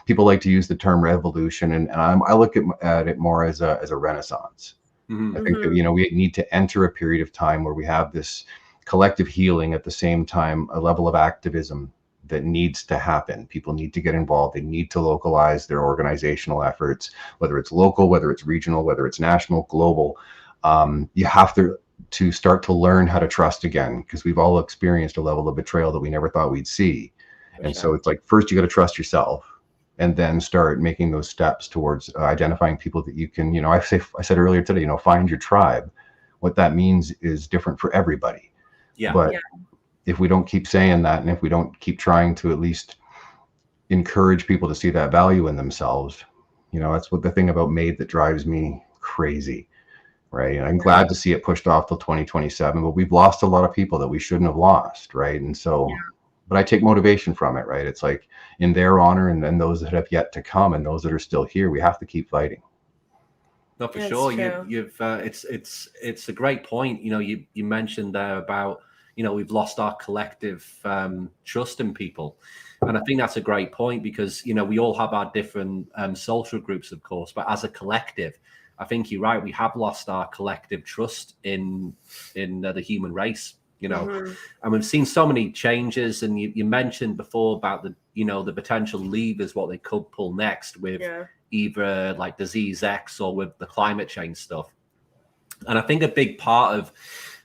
people like to use the term revolution, and I look at it more as a renaissance. I think that we need to enter a period of time where we have this collective healing, at the same time a level of activism that needs to happen. People need to get involved. They need to localize their organizational efforts, whether it's local, whether it's regional, whether it's national, global. You have to start to learn how to trust again, because we've all experienced a level of betrayal that we never thought we'd see. And so it's first you got to trust yourself, and then start making those steps towards identifying people that you can, I said earlier today, find your tribe. What that means is different for everybody. But if we don't keep saying that, and if we don't keep trying to at least encourage people to see that value in themselves, that's what the thing about MaID that drives me crazy, right? And I'm glad to see it pushed off till 2027, but we've lost a lot of people that we shouldn't have lost, right? And so but I take motivation from it, right? It's in their honor, and then those that have yet to come, and those that are still here, we have to keep fighting.
No, for sure. You've it's a great point. You mentioned there about we've lost our collective trust in people, and I think that's a great point, because we all have our different social groups, of course, but as a collective, I think you're right. We have lost our collective trust in the human race. And we've seen so many changes, and you mentioned before about the potential levers, what they could pull next with either disease X or with the climate change stuff. And I think a big part of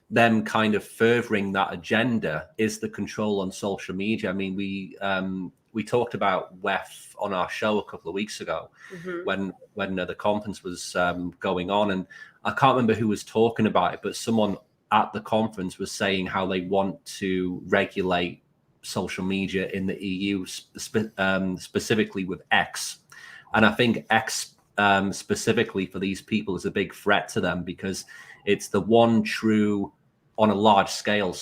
them kind of furthering that agenda is the control on social media. I mean, we talked about WEF on our show a couple of weeks ago when the conference was going on, and I can't remember who was talking about it, but someone at the conference was saying how they want to regulate social media in the EU, specifically with X. And I think X specifically for these people is a big threat to them, because it's the one true, on a large scale,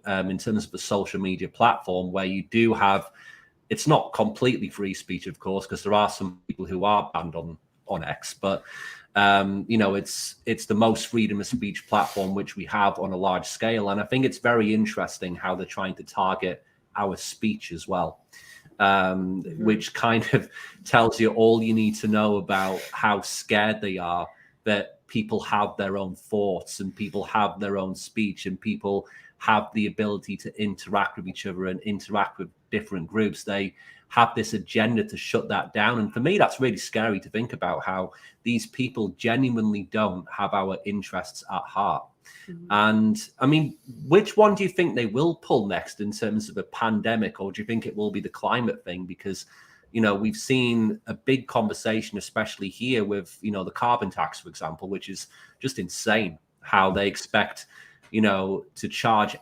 in terms of the social media platform, where you do have, it's not completely free speech, of course, because there are some people who are banned on X, but it's the most freedom of speech platform which we have on a large scale. And I think it's very interesting how they're trying to target our speech as well, which kind of tells you all you need to know about how scared they are that people have their own thoughts, and people have their own speech, and people have the ability to interact with each other and interact with different groups. They have this agenda to shut that down. And for me, that's really scary to think about, how these people genuinely don't have our interests at heart. And I mean, which one do you think they will pull next in terms of a pandemic, or do you think it will be the climate thing? Because, we've seen a big conversation, especially here with, the carbon tax, for example, which is just insane how they expect, to charge,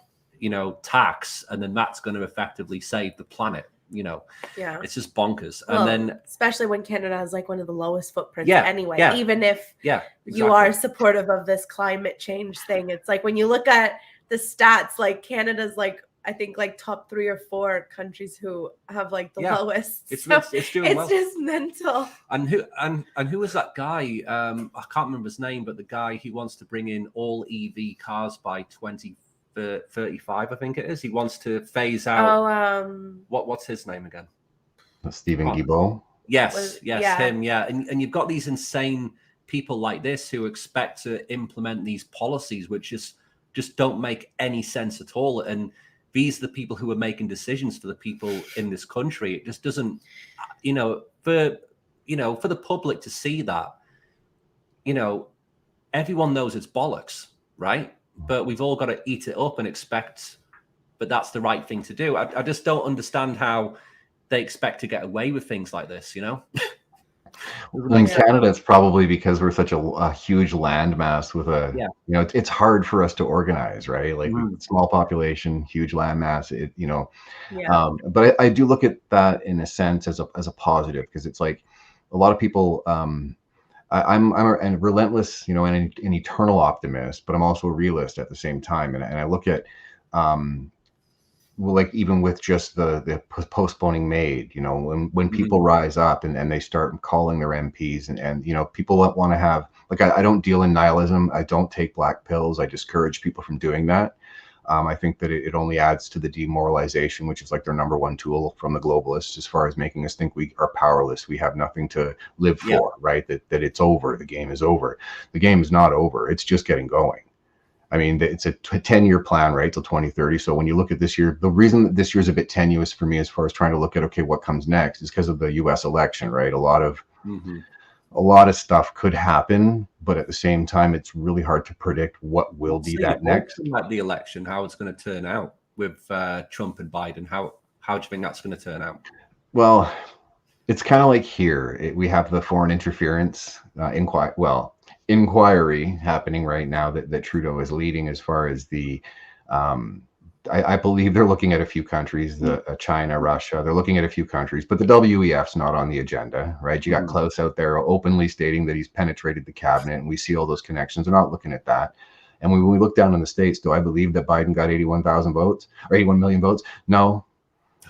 tax, and then that's going to effectively save the planet. It's just bonkers. Well, and then
especially when Canada has one of the lowest footprints anyway, even if
exactly.
you are supportive of this climate change thing, it's when you look at the stats, Canada's I think top 3 or 4 countries who have the lowest.
It's doing well.
It's just mental.
And who was that guy? I can't remember his name, but the guy who wants to bring in all EV cars by 2035, I think it is. He wants to phase out. What's his name again?
Stephen Guilbeault.
Yes, him. Yeah, and you've got these insane people like this who expect to implement these policies, which just don't make any sense at all. And these are the people who are making decisions for the people in this country. It just doesn't, for the public to see that, everyone knows it's bollocks, right? But we've all got to eat it up and expect that that's the right thing to do. I just don't understand how they expect to get away with things like this, you know?
In Canada, it's probably because we're such a huge landmass with a, you know, it's hard for us to organize, right? Like small population, huge landmass, you know. But I do look at that in a sense as a positive, because it's like a lot of people, I'm a relentless, you know, and an eternal optimist, but I'm also a realist at the same time. And I look at, well, like even with just the postponing MaID, you know, when people rise up and they start calling their MPs and you know, people want to have, like, I don't deal in nihilism. I don't take black pills. I discourage people from doing that. I think that it only adds to the demoralization, which is like their number one tool from the globalists, as far as making us think we are powerless. We have nothing to live for, right? That it's over. The game is over. The game is not over. It's just getting going. I mean, it's a 10-year plan, right, till 2030. So when you look at this year, the reason that this year is a bit tenuous for me as far as trying to look at, okay, what comes next, is because of the U.S. election, right? A lot of stuff could happen, but at the same time, it's really hard to predict what will be that next.
Like the election, how it's going to turn out with Trump and Biden. How do you think that's going to turn out?
Well, it's kind of like here. We have the foreign interference inquiry happening right now that Trudeau is leading, as far as the I believe they're looking at a few countries, China, Russia. They're looking at a few countries, but the WEF's not on the agenda, right? You got Klaus out there openly stating that he's penetrated the cabinet, and we see all those connections. They're not looking at that. And when we look down in the States, do I believe that Biden got 81,000 votes or 81 million votes? No.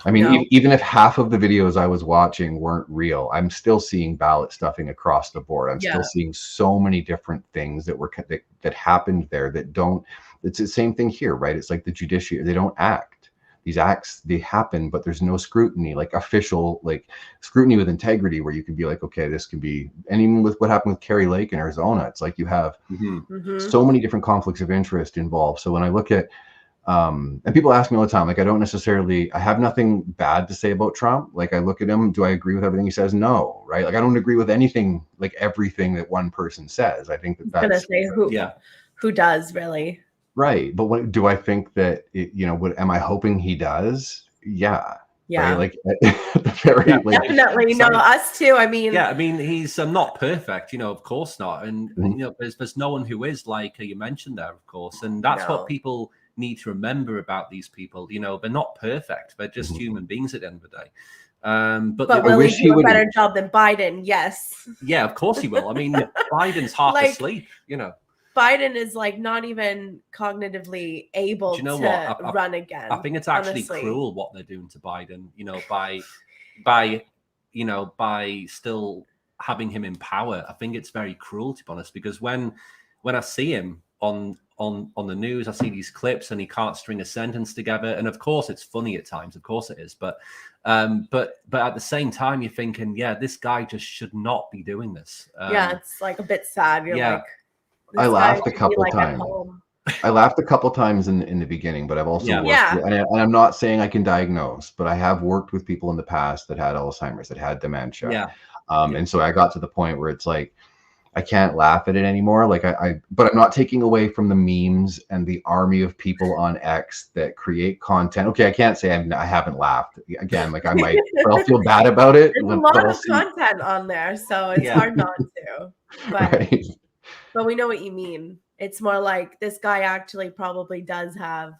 I mean, even if half of the videos I was watching weren't real, I'm still seeing ballot stuffing across the board. I'm still seeing so many different things that happened there that don't. It's the same thing here, right? It's like the judiciary; they don't act. These acts, they happen, but there's no scrutiny, like official, like scrutiny with integrity, where you can be like, okay, this can be. And even with what happened with Kerry Lake in Arizona, it's like you have so many different conflicts of interest involved. So when I look at and people ask me all the time, like, I have nothing bad to say about Trump. Like, I look at him, do I agree with everything he says? No, right? Like, I don't agree with anything, like everything that one person says. I think that's
gonna say who does really,
right? But what do I think that you know? What am I hoping he does? Yeah. Right? Like
definitely. No, us too. I mean,
he's not perfect, you know, of course not. And you know, there's no one who is, like you mentioned there, of course. And that's what people need to remember about these people. You know, they're not perfect. They're just human beings at the end of the day.
But will he do a better job than Biden? Yes.
Yeah, of course he will. I mean, Biden's half asleep, you know.
Biden is like not even cognitively able to run again.
I think it's actually cruel what they're doing to Biden, you know, by still having him in power. I think it's very cruel, to be honest, because when I see him on the news, I see these clips and he can't string a sentence together. And of course it's funny at times, of course it is. But at the same time, you're thinking, this guy just should not be doing this.
It's like a bit sad. You're like,
I laughed a couple times. I laughed a couple times in the beginning, but I've also worked with, and I'm not saying I can diagnose, but I have worked with people in the past that had Alzheimer's, that had dementia. And so I got to the point where it's like, I can't laugh at it anymore. Like but I'm not taking away from the memes and the army of people on X that create content. Okay, I can't say I haven't laughed again. Like I might, but I'll feel bad about it.
There's a lot of content on there, so it's hard not to. But but we know what you mean. It's more like this guy actually probably does have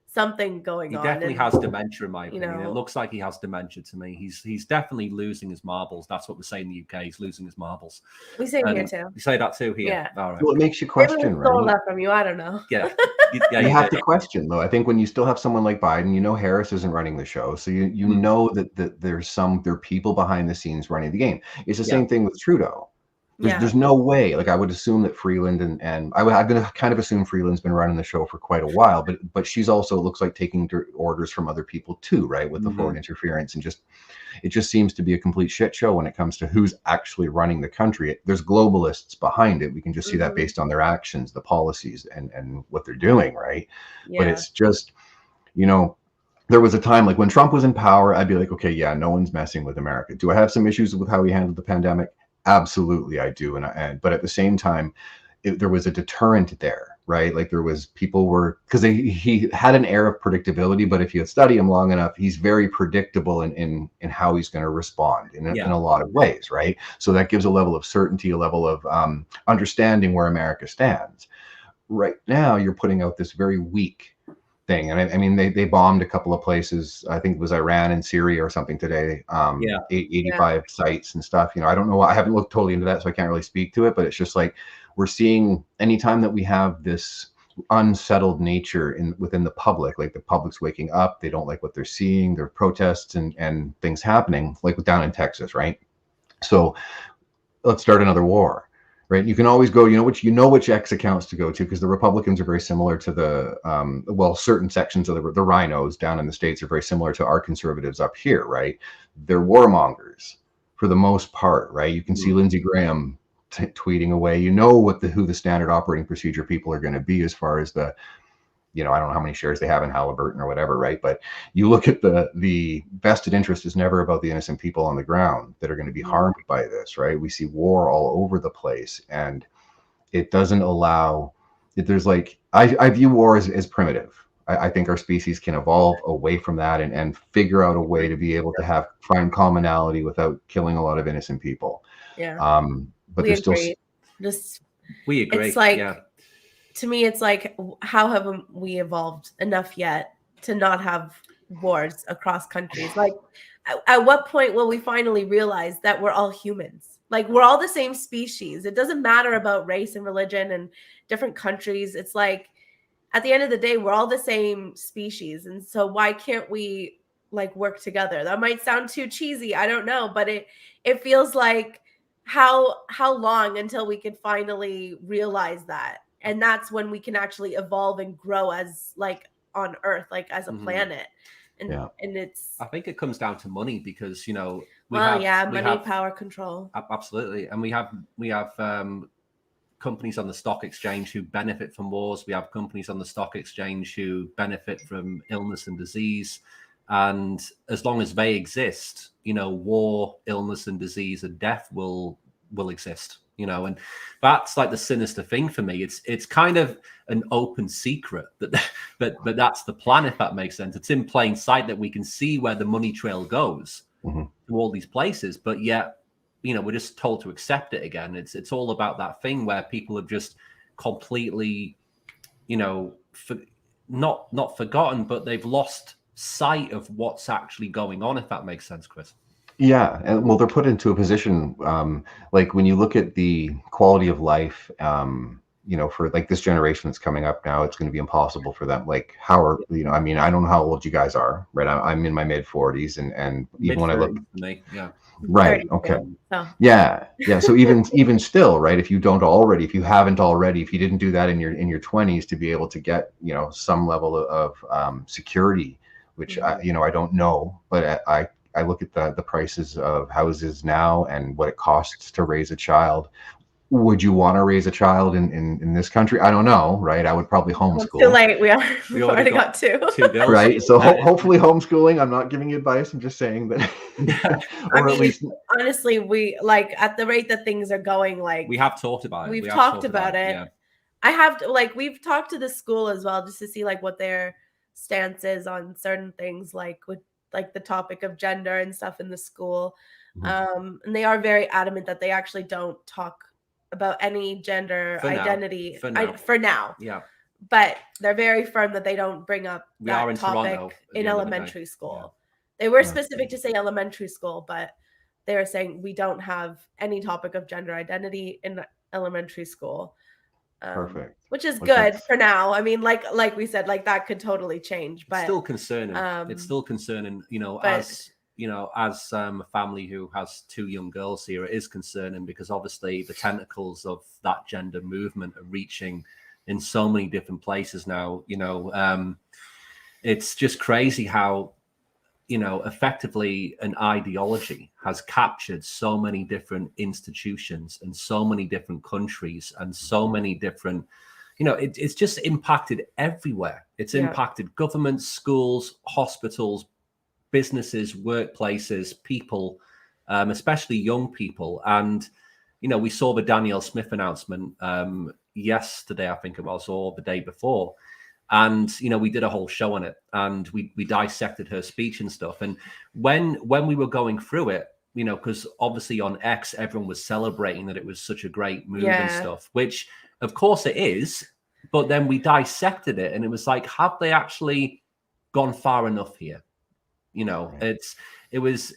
something going on.
He definitely has dementia, in my opinion. It looks like he has dementia to me. He's definitely losing his marbles. That's what we say in the UK. He's losing his marbles.
We say here too.
You say that too here.
Yeah.
All right.
Well, it makes you question, right?
Stole that from you. I don't know.
Yeah.
You have to question, though. I think when you still have someone like Biden, you know, Harris isn't running the show, so you know that there are people behind the scenes running the game. It's the same thing with Trudeau. There's no way. Like I would assume that Freeland and I'm going to kind of assume Freeland's been running the show for quite a while, but she's also, it looks like, taking orders from other people too, right? With the foreign interference, and it just seems to be a complete shit show when it comes to who's actually running the country. There's globalists behind it. We can just see that based on their actions, the policies, and what they're doing, right? But it's just, you know, there was a time like when Trump was in power, I'd be like, okay, no one's messing with America. Do I have some issues with how he handled the pandemic? Absolutely, I do. But at the same time, there was a deterrent there, right? Like there was people were, because he had an air of predictability, but if you study him long enough, he's very predictable in how he's going to respond in a lot of ways, right? So that gives a level of certainty, a level of understanding where America stands. Right now, you're putting out this very weak thing, and I mean they bombed a couple of places. I think it was Iran and Syria or something today. 85 sites and stuff. You know, I don't know. I haven't looked totally into that, so I can't really speak to it. But it's just like we're seeing anytime that we have this unsettled nature within the public, like the public's waking up, they don't like what they're seeing. There are protests and things happening, like down in Texas, right? So let's start another war. Right, you can always go. You know which X accounts to go to, because the Republicans are very similar to the certain sections of the rhinos down in the States are very similar to our conservatives up here. Right, they're warmongers for the most part. Right, you can see Lindsey Graham tweeting away. You know who the standard operating procedure people are going to be as far as the. I don't know how many shares they have in Halliburton or whatever, right? But you look at the vested interest is never about the innocent people on the ground that are going to be harmed by this, right? We see war all over the place, and it doesn't allow. There's like I view war as primitive. I think our species can evolve away from that and figure out a way to be able to find commonality without killing a lot of innocent people.
Yeah.
But there's still.
We agree.
It's like. To me, it's like, how have we evolved enough yet to not have wars across countries? Like, at what point will we finally realize that we're all humans? Like, we're all the same species. It doesn't matter about race and religion and different countries. It's like, at the end of the day, we're all the same species. And so why can't we like work together? That might sound too cheesy. I don't know. But it feels like how long until we can finally realize that? And that's when we can actually evolve and grow as like on Earth, like as a planet. And it's.
I think it comes down to money because money,
power, control.
Absolutely, and we have companies on the stock exchange who benefit from wars. We have companies on the stock exchange who benefit from illness and disease. And as long as they exist, war, illness, and disease and death will exist. And that's like the sinister thing for me. It's kind of an open secret but that's the plan, if that makes sense. It's in plain sight that we can see where the money trail goes to all these places, but yet, we're just told to accept it again. It's all about that thing where people have just completely, not forgotten, but they've lost sight of what's actually going on, if that makes sense, Kris.
Yeah, and well, they're put into a position like when you look at the quality of life, for like this generation that's coming up now, it's going to be impossible for them. Like I mean, I don't know how old you guys are, right? I'm in my mid 40s, and even when I look, right, okay, yeah. So even still, right? If you haven't already, if you didn't do that in your 20s to be able to get some level of security, which I don't know, but I look at the prices of houses now and what it costs to raise a child. Would you want to raise a child in this country? I don't know, right? I would probably homeschool.
Too late. We've already got two
bills.
Right. So hopefully homeschooling. I'm not giving you advice. I'm just saying that.
At least honestly, we like at the rate that things are going, like
we have talked about it.
We've talked about it. Yeah. I have to we've talked to the school as well just to see like what their stance is on certain things, like with like the topic of gender and stuff in the school. And they are very adamant that they actually don't talk about any gender identity for now.
Yeah.
But they're very firm that they don't bring up that topic in elementary school. Yeah. They were specific to say elementary school, but they were saying we don't have any topic of gender identity in elementary school.
Perfect.
Which is good for now. I mean, like we said, like that could totally change, but
it's still concerning. It's still concerning, as a family who has two young girls here, it is concerning because obviously the tentacles of that gender movement are reaching in so many different places now. It's just crazy how effectively an ideology has captured so many different institutions and so many different countries and so many different, it's just impacted everywhere. It's impacted governments, schools, hospitals, businesses, workplaces, people, especially young people. And, we saw the Danielle Smith announcement yesterday, I think it was, or the day before. And, you know, we did a whole show on it, and we dissected her speech and stuff. And when we were going through it, you know, because obviously on X, everyone was celebrating that it was such a great move and stuff, which of course it is. But then we dissected it, and it was like, have they actually gone far enough here? You know, it was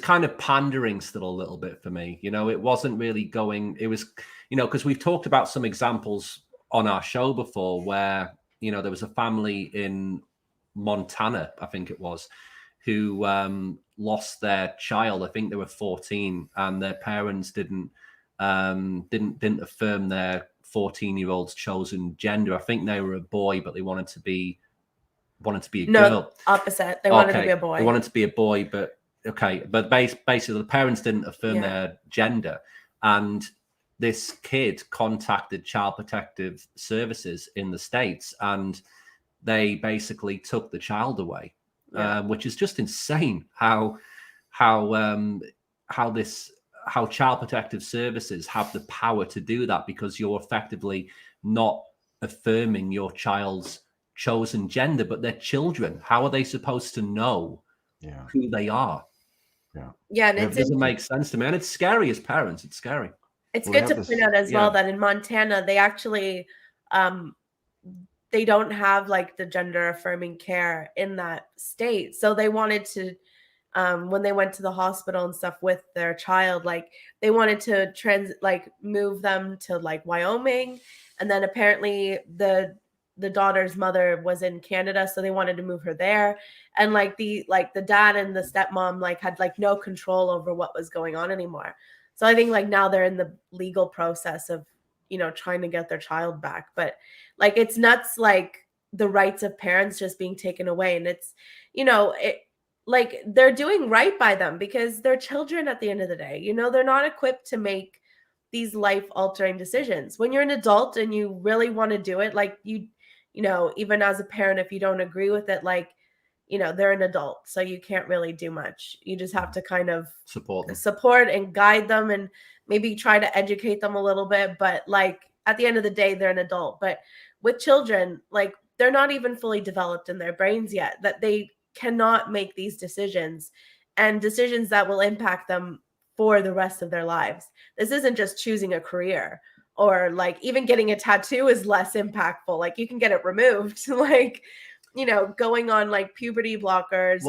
kind of pandering still a little bit for me. You know, it wasn't really going, it was, you know, because we've talked about some examples on our show before where, you know, there was a family in Montana, I think it was, who lost their child. I think they were 14, and their parents didn't affirm their 14-year-old's chosen gender. I think they were a boy, but they wanted to be a girl.
Opposite. They wanted to be a boy.
They wanted to be a boy, but basically the parents didn't affirm their gender, and this kid contacted Child Protective Services in the States, and they basically took the child away, which is just insane. How Child Protective Services have the power to do that, because you're effectively not affirming your child's chosen gender, but they're children. How are they supposed to know who they are?
And
it doesn't make sense to me, and it's scary as parents. It's scary.
It's good to point out as well that in Montana, they actually they don't have like the gender affirming care in that state. So they wanted to, when they went to the hospital and stuff with their child, like they wanted to move them to like Wyoming. And then apparently the daughter's mother was in Canada, so they wanted to move her there. And the dad and the stepmom had no control over what was going on anymore. So I think now they're in the legal process of, trying to get their child back. But it's nuts, the rights of parents just being taken away. And it's, they're doing right by them because they're children at the end of the day. They're not equipped to make these life altering decisions. When you're an adult and you really want to do it, even as a parent, if you don't agree with it, they're an adult, so you can't really do much. You just have to kind of support and guide them and maybe try to educate them a little bit. But at the end of the day, they're an adult. But with children, they're not even fully developed in their brains yet, that they cannot make these decisions and decisions that will impact them for the rest of their lives. This isn't just choosing a career, or even getting a tattoo is less impactful. You can get it removed. Going on puberty blockers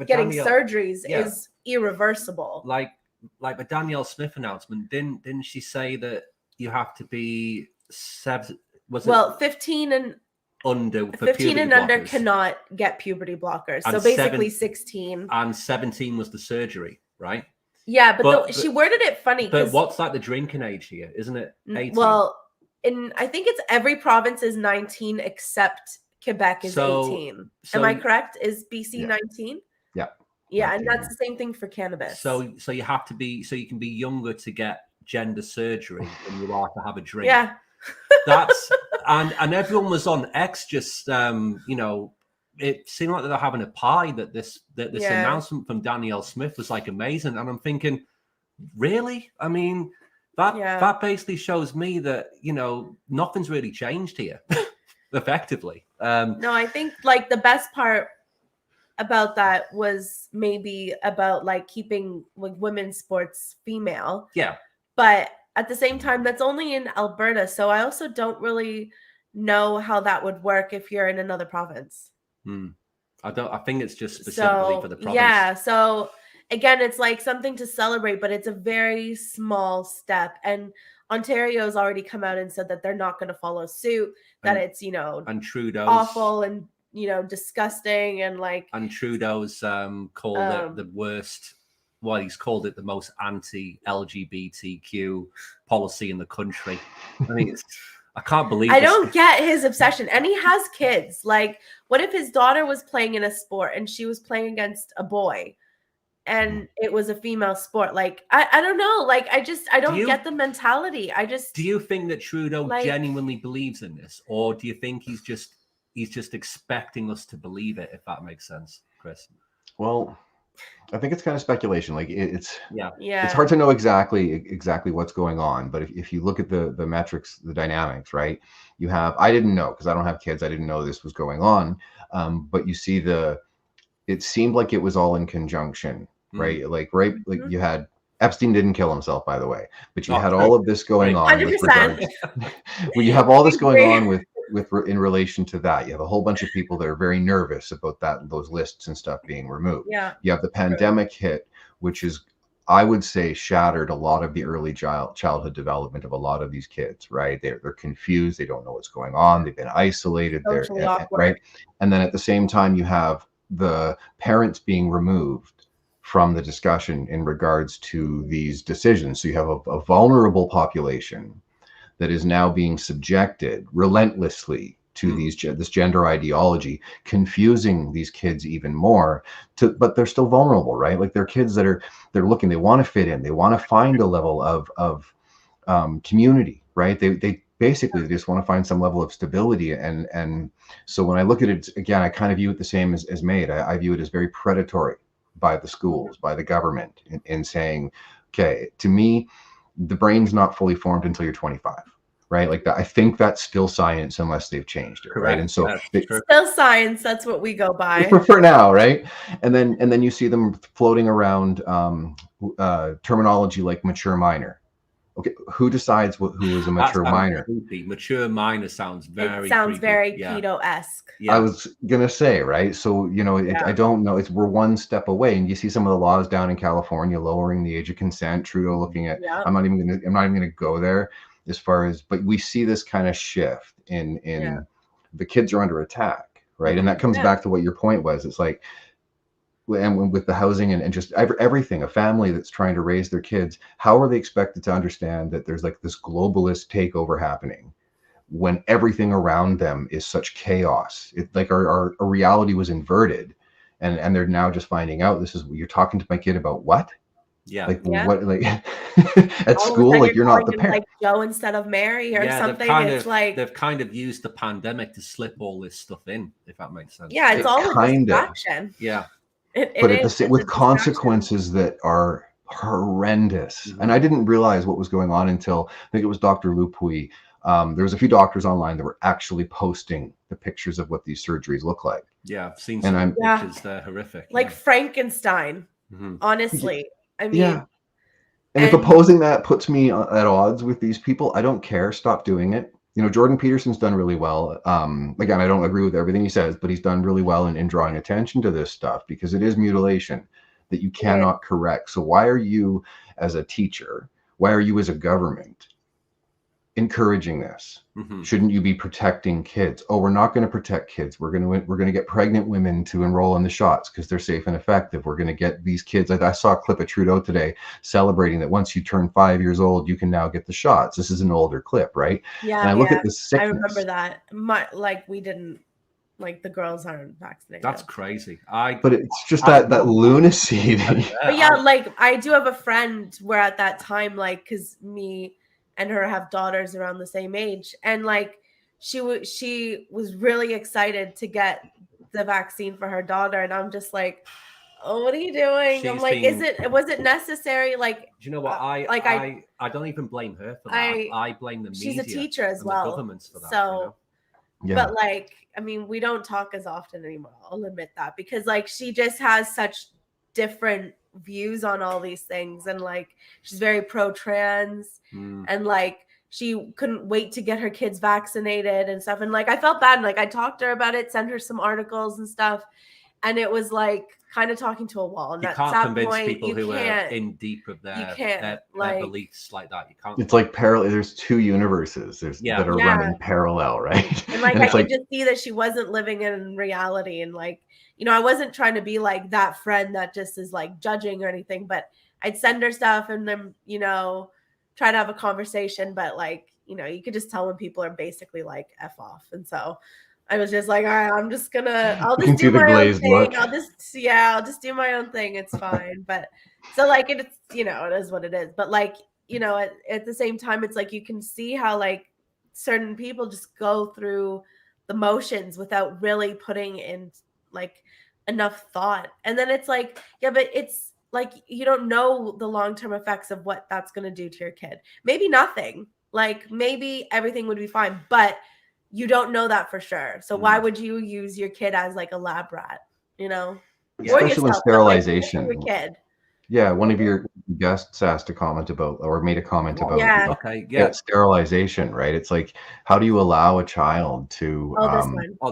getting surgeries is irreversible.
The Danielle Smith announcement, didn't she say that you have to be
15 and
under for
15 and under
blockers
cannot get puberty blockers.
And
so basically 16
and 17 was the surgery, right?
Yeah, but she worded it funny.
But what's the drinking age here? Isn't it 18?
Well, I think it's every province is 19 except Quebec is 18. Am I correct? Is BC 19? Yeah, 19, and that's the same thing for cannabis.
So you have to be, so you can be younger to get gender surgery than you are to have a drink.
Yeah.
That's and everyone was on X just it seemed like they were having a pie that this announcement from Danielle Smith was amazing. And I'm thinking, really? I mean, that basically shows me that, nothing's really changed here effectively.
No, I think the best part about that was maybe about keeping women's sports female.
Yeah.
But at the same time, that's only in Alberta. So I also don't really know how that would work if you're in another province.
I think it's just specifically for the province.
Yeah. So again, it's something to celebrate, but it's a very small step. And Ontario's already come out and said that they're not going to follow suit, that it's,
and Trudeau's
awful and, disgusting and
and Trudeau's called it the worst. Well, he's called it the most anti-LGBTQ policy in the country. I mean, I can't believe.
I don't get his obsession, and he has kids. What if his daughter was playing in a sport and she was playing against a boy, and it was a female sport? I don't know. I don't get the mentality. Do
you think that Trudeau genuinely believes in this, or do you think he's just expecting us to believe it? If that makes sense, Kris.
Well, I think it's kind of speculation. Like it's
yeah,
hard to know exactly what's going on. But if you look at the metrics, the dynamics, right? You have, I didn't know because I don't have kids. I didn't know this was going on. But you see it seemed like it was all in conjunction, right? Like you had Epstein didn't kill himself, by the way, but you had all of this going on with regards. Well, you have all this going on with in relation to that. You have a whole bunch of people that are very nervous about those lists and stuff being removed.
Yeah.
You have the pandemic hit, which is, I would say, shattered a lot of the early childhood development of a lot of these kids, right? They're confused. They don't know what's going on. They've been isolated.
Socially awkward.
Right. And then at the same time, you have the parents being removed from the discussion in regards to these decisions. So you have a vulnerable population that is now being subjected relentlessly to this gender ideology, confusing these kids even more. But they're still vulnerable, right? Like they're kids that they're looking, they want to fit in, they want to find a level of community, right? They basically just want to find some level of stability. And so when I look at it again, I kind of view it the same as MaID. I view it as very predatory by the schools, by the government, in saying, okay, to me, the brain's not fully formed until you're 25, right? Like that. I think that's still science unless they've changed it, right? And so
still science. That's what we go by
for now, right? And then you see them floating around terminology like mature minor. Okay, who decides who is a mature minor?
Creepy. Mature minor sounds very.
It sounds
creepy.
very pedo-esque.
I was gonna say, right? So I don't know. We're one step away, and you see some of the laws down in California lowering the age of consent. Trudeau looking at. I'm not even gonna go there as far as, but we see this kind of shift in the kids are under attack, right? And that comes back to what your point was. It's like, and with the housing and just everything, a family that's trying to raise their kids, how are they expected to understand that there's like this globalist takeover happening when everything around them is such chaos? It's like our reality was inverted, and they're now just finding out this is, you're talking to my kid about what? What, like at school, like you're not the parent,
like Joe instead of Mary or something.
They've kind of used the pandemic to slip all this stuff in, if that makes sense.
Yeah, it's all a distraction.
Yeah.
But with consequences that are horrendous. And I didn't realize what was going on until I think it was Dr. Lupuy. There was a few doctors online that were actually posting the pictures of what these surgeries look like.
Yeah, I've seen some pictures. They're horrific.
Like Frankenstein, honestly. I mean,
and if opposing that puts me at odds with these people, I don't care. Stop doing it. Jordan Peterson's done really well. Again, I don't agree with everything he says, but he's done really well in drawing attention to this stuff, because it is mutilation that you cannot correct. So why are you as a teacher, why are you as a government encouraging this? Shouldn't you be protecting kids? Oh, we're not going to protect kids. We're going to get pregnant women to enroll in the shots because they're safe and effective. We're going to get these kids. I saw a clip of Trudeau today celebrating that once you turn 5 years old, you can now get the shots. This is an older clip, right?
Yeah.
And I look at the sickness.
I remember that. We didn't, like, the girls aren't vaccinated.
That's crazy.
But it's just that lunacy.
But yeah, like I do have a friend where at that time, like, because me and her have daughters around the same age, and like she was really excited to get the vaccine for her daughter, and I'm just like, oh, what are you doing? I'm like, was it necessary? Like,
do you know what? I don't even blame her for that. I blame the media.
She's a teacher as well.
The governments for that.
So, but like, I mean, we don't talk as often anymore. I'll admit that, because like she just has such different views on all these things, and like she's very pro-trans, and like she couldn't wait to get her kids vaccinated and stuff, and like I felt bad, and like I talked to her about it, sent her some articles and stuff, and it was like kind of talking to a wall. And
you can't convince people who are in deep of their beliefs like that. You can't.
It's like there's two universes that are running parallel, right?
And like I could just see that she wasn't living in reality, and like, I wasn't trying to be like that friend that just is like judging or anything, but I'd send her stuff and then, try to have a conversation. But like, you could just tell when people are basically like F off. And so I was just like, all right, I'll just do my own thing. I'll just do my own thing. It's fine. But so like, it's, it is what it is. But like, at the same time, it's like, you can see how like certain people just go through the motions without really putting in like enough thought. And then it's like, yeah, but it's like you don't know the long-term effects of what that's going to do to your kid. Maybe nothing. Like maybe everything would be fine, but you don't know that for sure. So why would you use your kid as like a lab rat, you know?
Yeah.
Or
Especially when
yourself, but, like,
sterilization.
your kid.
Yeah, one of your guests asked a comment about, or made a comment about sterilization, right? It's like, how do you allow a child to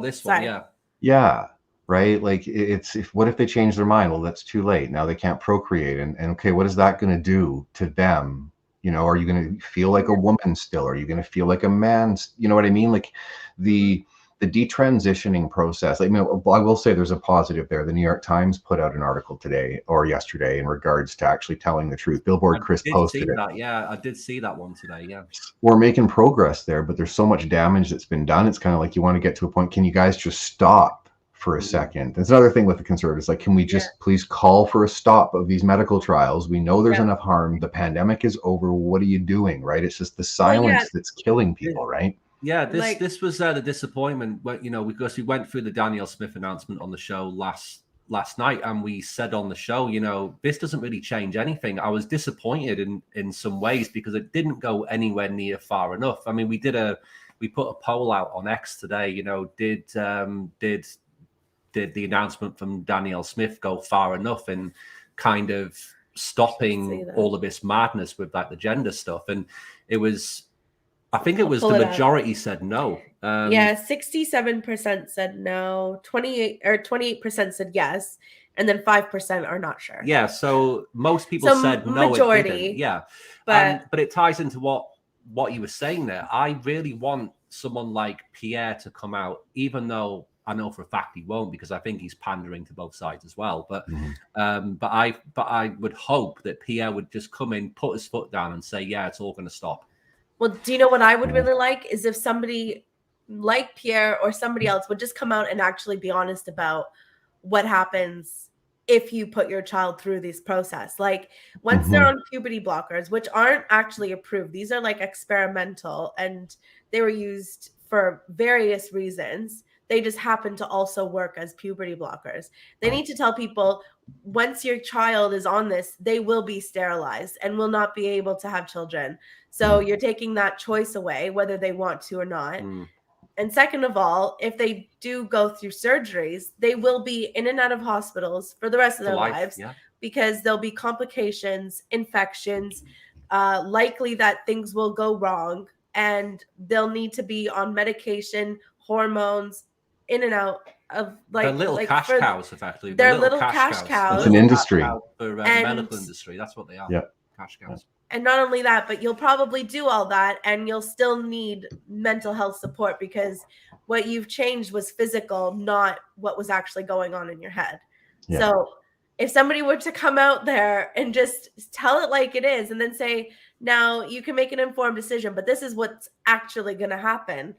this one,
yeah, right? Like it's what if they change their mind? Well, that's too late. Now they can't procreate, and okay, what is that going to do to them? You know, are you going to feel like a woman still? Are you going to feel like a man? You know what I mean? Like the detransitioning process. I mean, I will say there's a positive there. The New York Times put out an article today or yesterday in regards to actually telling the truth. Billboard Chris posted it.
Yeah, I did see that one today. Yeah,
we're making progress there, but there's so much damage that's been done. It's kind of like you want to get to a point. Can you guys just stop for a second? That's another thing with the conservatives. Like, can we just please call for a stop of these medical trials? We know there's enough harm. The pandemic is over. What are you doing? Right? It's just the silence that's killing people, right?
Yeah, this was the disappointment. You know, because we went through the Danielle Smith announcement on the show last night, and we said on the show, you know, this doesn't really change anything. I was disappointed in some ways because it didn't go anywhere near far enough. I mean, we put a poll out on X today. You know, did the announcement from Danielle Smith go far enough in kind of stopping all of this madness with like the gender stuff? And it was. I think it was the majority said no.
67% said no, 28% said yes, and then 5% are not sure.
Yeah, so most people said no.
Majority,
it didn't. Yeah, but it ties into what you were saying there. I really want someone like Pierre to come out, even though I know for a fact he won't, because I think he's pandering to both sides as well. But I would hope that Pierre would just come in, put his foot down, and say, yeah, it's all going to stop.
Well, do you know what I would really like is if somebody like Pierre or somebody else would just come out and actually be honest about what happens if you put your child through this process. Like once they're on puberty blockers, which aren't actually approved, these are like experimental and they were used for various reasons. They just happen to also work as puberty blockers. They need to tell people once your child is on this, they will be sterilized and will not be able to have children. So you're taking that choice away, whether they want to or not. And second of all, if they do go through surgeries, they will be in and out of hospitals for the rest of their lives because there'll be complications, infections, likely that things will go wrong, and they'll need to be on medication, hormones, in and out of
they're little cash cows, effectively.
They're little cash cows.
It's an industry.
For the medical industry. That's what they are.
Yeah.
Cash cows.
And not only that, but you'll probably do all that and you'll still need mental health support because what you've changed was physical, not what was actually going on in your head. Yeah. So if somebody were to come out there and just tell it like it is and then say, now you can make an informed decision, but this is what's actually going to happen.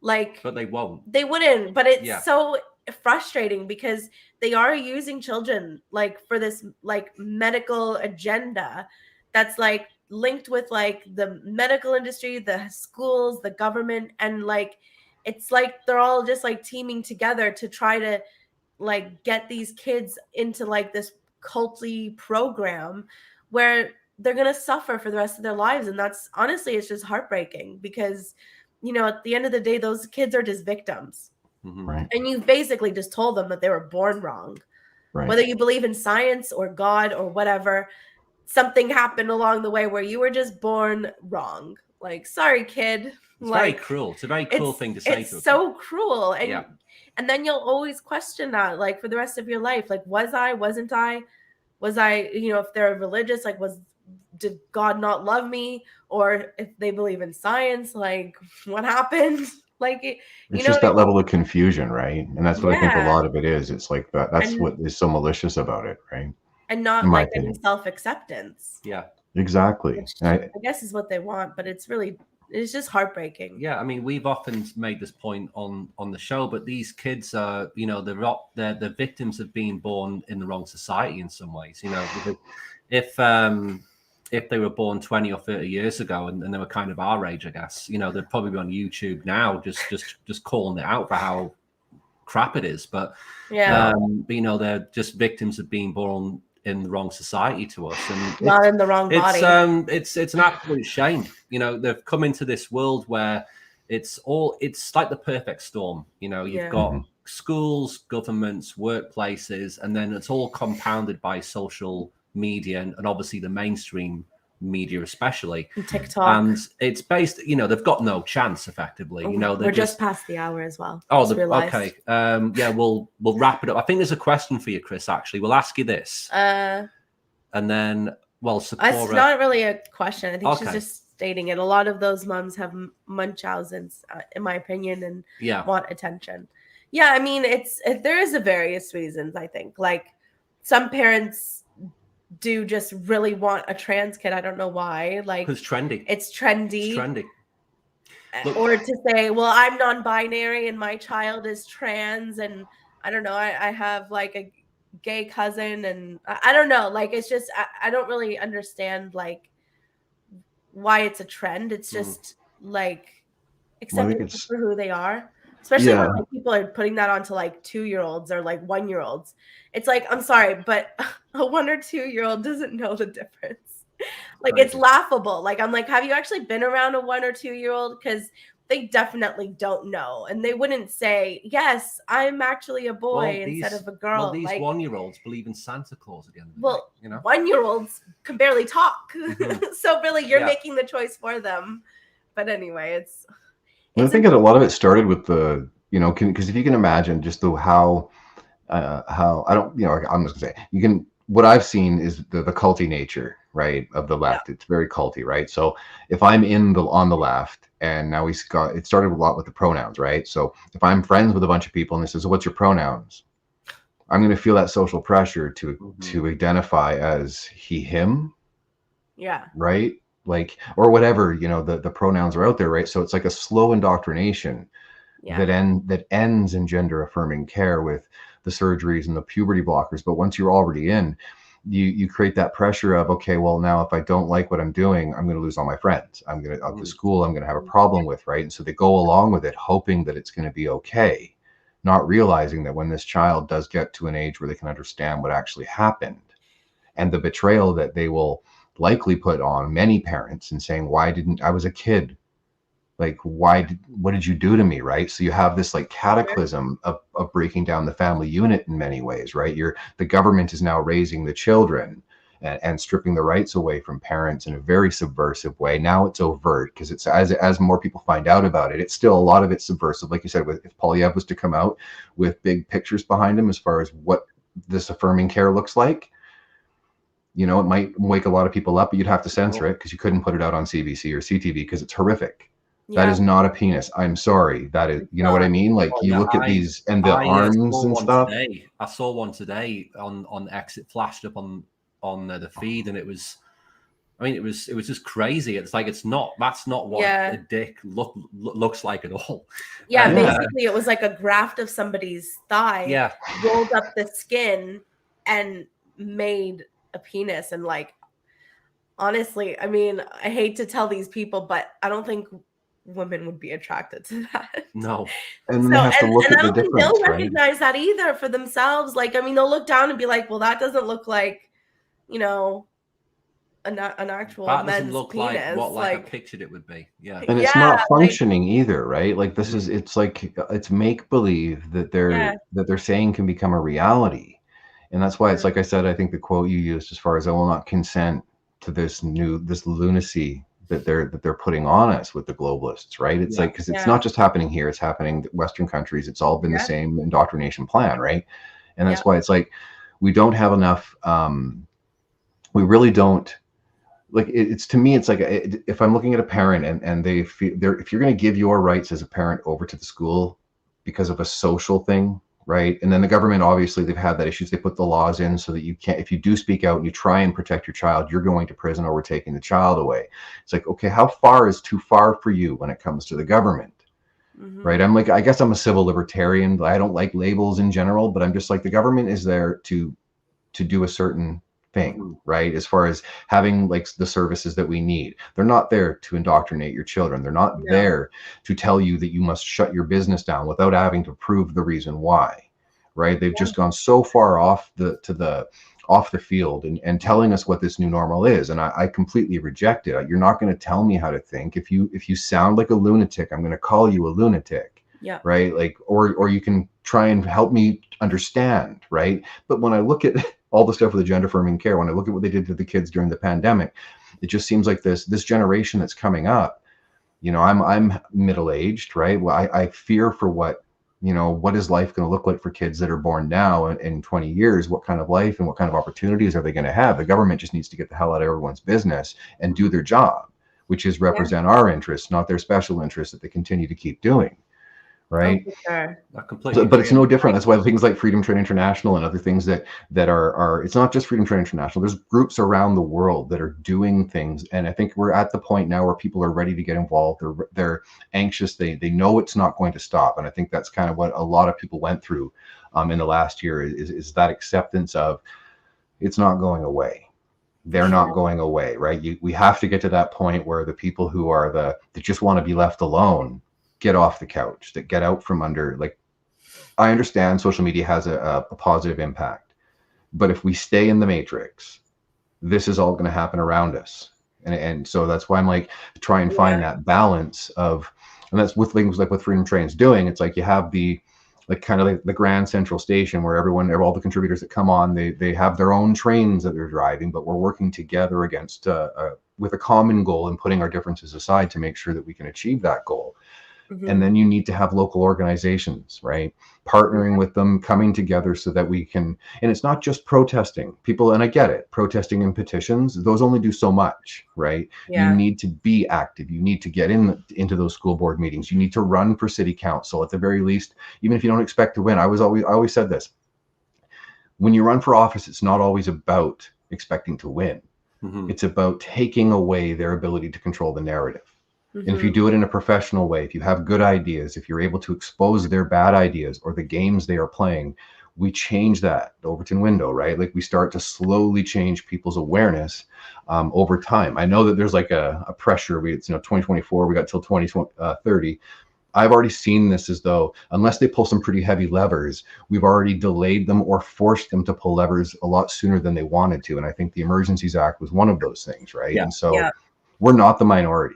Like,
but they won't.
They wouldn't. But it's so frustrating because they are using children like for this like medical agenda that's like linked with like the medical industry, the schools, the government, and like it's like they're all just like teaming together to try to like get these kids into like this culty program where they're going to suffer for the rest of their lives. And that's honestly, it's just heartbreaking because, you know, at the end of the day, those kids are just victims.
Right.
And you've basically just told them that they were born wrong. Right. Whether you believe in science or God or whatever, something happened along the way where you were just born wrong. Like, sorry, kid.
It's very cruel. It's a very cruel thing to say.
It's so cruel. And then you'll always question that, like, for the rest of your life. Like, was I, wasn't I? Was I, you know, if they're religious, like, did God not love me? Or if they believe in science, like, what happened? Like,
it's just that level of confusion, right? And that's what I think a lot of it is. It's like that. That's what is so malicious about it, right?
And not like any self-acceptance.
Yeah,
exactly.
Which I guess is what they want, but it's just heartbreaking.
Yeah, I mean, we've often made this point on the show, but these kids are, you know, they're victims of being born in the wrong society in some ways. You know, if they were born 20 or 30 years ago and they were kind of our age, I guess, you know, they'd probably be on YouTube now just calling it out for how crap it is. But you know, they're just victims of being born in the wrong society to us, and
not in the wrong body.
It's an absolute shame. You know, they've come into this world where it's like the perfect storm. You know, you've got schools, governments, workplaces, and then it's all compounded by social media and obviously the mainstream media, especially
and TikTok.
And it's based, you know, they've got no chance effectively. You know,
we're just past the hour as well.
Oh, okay. Yeah, we'll wrap it up. I think there's a question for you, Kris. Actually, we'll ask you this, and then
it's not really a question. I think she's just stating it. A lot of those moms have Munchausen's, in my opinion, and want attention. Yeah, I mean, there is a various reasons. I think like some parents do just really want a trans kid. I don't know why. Like
it's trendy.
It's trendy.
It's trendy.
Or to say, well, I'm non-binary and my child is trans, and I don't know. I have like a gay cousin, and I don't know. Like it's just I don't really understand like why it's a trend. It's just like accepting people for who they are. Especially when like, people are putting that onto like 2-year-olds or like 1-year-olds. It's like, I'm sorry, but a 1 or 2-year-old doesn't know the difference. Like it's laughable. Like I'm like, have you actually been around a 1 or 2-year-old? Because they definitely don't know, and they wouldn't say, "Yes, I'm actually a boy instead of a girl."
Well, these 1-year-olds believe in Santa Claus at the end of the day. You know,
1-year-olds can barely talk, so really, you're making the choice for them. But anyway,
I think a lot of it started with the, you know, because if you can imagine just how I don't, you know, I'm just gonna say what I've seen is the culty nature, right, of the left. It's very culty, right? So if I'm on the left, and now it started a lot with the pronouns, right? So if I'm friends with a bunch of people and they say, so what's your pronouns? I'm going to feel that social pressure to identify as he, him.
Yeah.
Right. Like, or whatever, you know, the pronouns are out there, right? So it's like a slow indoctrination that ends in gender affirming care with the surgeries and the puberty blockers. But once you're already in, you create that pressure of, okay, well, now if I don't like what I'm doing, I'm going to lose all my friends. I'm going to, the school I'm going to have a problem with, right? And so they go along with it, hoping that it's going to be okay, not realizing that when this child does get to an age where they can understand what actually happened and the betrayal that they will likely put on many parents and saying, I was a kid. Like, what did you do to me? Right. So you have this like cataclysm of breaking down the family unit in many ways, right? The government is now raising the children and stripping the rights away from parents in a very subversive way. Now it's overt because it's as more people find out about it, it's still a lot of it's subversive. Like you said, if Polyev was to come out with big pictures behind him as far as what this affirming care looks like, you know, it might wake a lot of people up, but you'd have to censor it because you couldn't put it out on CBC or CTV because it's horrific. That is not a penis. I'm sorry. That is, you know what I mean? Like you look at these and the arms and stuff.
I saw one today on X. It flashed up on the feed, and it was, I mean, it was just crazy. It's like that's not what a dick looks like at all.
Yeah, basically it was like a graft of somebody's thigh.
Yeah,
rolled up the skin and made a penis. And like, honestly, I mean, I hate to tell these people, but I don't think women would be attracted to that.
No.
And they have to look at the difference,
they'll recognize that either for themselves. Like, I mean, they'll look down and be like, well, that doesn't look like, you know, an actual
that
men's
doesn't look
penis.
like what I pictured it would be. Yeah.
And it's not functioning either, right? Like it's like it's make believe that they're saying can become a reality. And that's why it's like I said, I think the quote you used as far as I will not consent to this lunacy that they're putting on us with the globalists, right? It's like, because it's not just happening here, it's happening in Western countries. It's all been the same indoctrination plan, right? And that's why it's like we don't have enough. We really don't. Like it's to me, it's like if I'm looking at a parent and they feel if you're going to give your rights as a parent over to the school because of a social thing, right? And then the government, obviously, they've had that issues. They put the laws in so that you can't, if you do speak out and you try and protect your child, you're going to prison or we're taking the child away. It's like, okay, how far is too far for you when it comes to the government? Right? I'm like, I guess I'm a civil libertarian. I don't like labels in general, but I'm just like, the government is there to do a certain thing, right? As far as having like the services that we need. They're not there to indoctrinate your children. They're not there to tell you that you must shut your business down without having to prove the reason why, right? They've just gone so far off the field and telling us what this new normal is. And I completely reject it. You're not going to tell me how to think. If you sound like a lunatic, I'm going to call you a lunatic.
Yeah.
Right. Like, or you can try and help me understand. Right. But when I look at all the stuff with the gender affirming care, when I look at what they did to the kids during the pandemic, it just seems like this generation that's coming up, you know, I'm middle-aged, right? Well, I fear for what is life going to look like for kids that are born now in 20 years? What kind of life and what kind of opportunities are they going to have? The government just needs to get the hell out of everyone's business and do their job, which is represent our interests, not their special interests that they continue to keep doing. Right.
Oh, for sure.
So, but it's no different. That's why things like Freedom Train International and other things that are it's not just Freedom Train International. There's groups around the world that are doing things, and I think we're at the point now where people are ready to get involved. They're anxious. They know it's not going to stop, and I think that's kind of what a lot of people went through in the last year is that acceptance of it's not going away. They're not going away, right? We have to get to that point where the people who are that just want to be left alone get off the couch, that get out from under. Like, I understand social media has a positive impact, but if we stay in the matrix, this is all going to happen around us. And so that's why I'm like, try and find that balance of, and that's with things like what Freedom Train's doing. It's like you have the kind of like the Grand Central Station where all the contributors that come on, they have their own trains that they're driving, but we're working together against with a common goal and putting our differences aside to make sure that we can achieve that goal. Mm-hmm. And then you need to have local organizations, right? Partnering with them, coming together so that we can, and it's not just protesting people. And I get it, protesting and petitions, those only do so much, right? Yeah. You need to be active. You need to get into those school board meetings. You need to run for city council at the very least, even if you don't expect to win. I always said this, when you run for office, it's not always about expecting to win. Mm-hmm. It's about taking away their ability to control the narrative. And if you do it in a professional way, if you have good ideas, if you're able to expose their bad ideas or the games they are playing, we change that Overton window, right? Like we start to slowly change people's awareness over time. I know that there's like a pressure. It's 2024, we got till 2030. I've already seen this as though unless they pull some pretty heavy levers, we've already delayed them or forced them to pull levers a lot sooner than they wanted to. And I think the Emergencies Act was one of those things, right? Yeah. And so we're not the minority.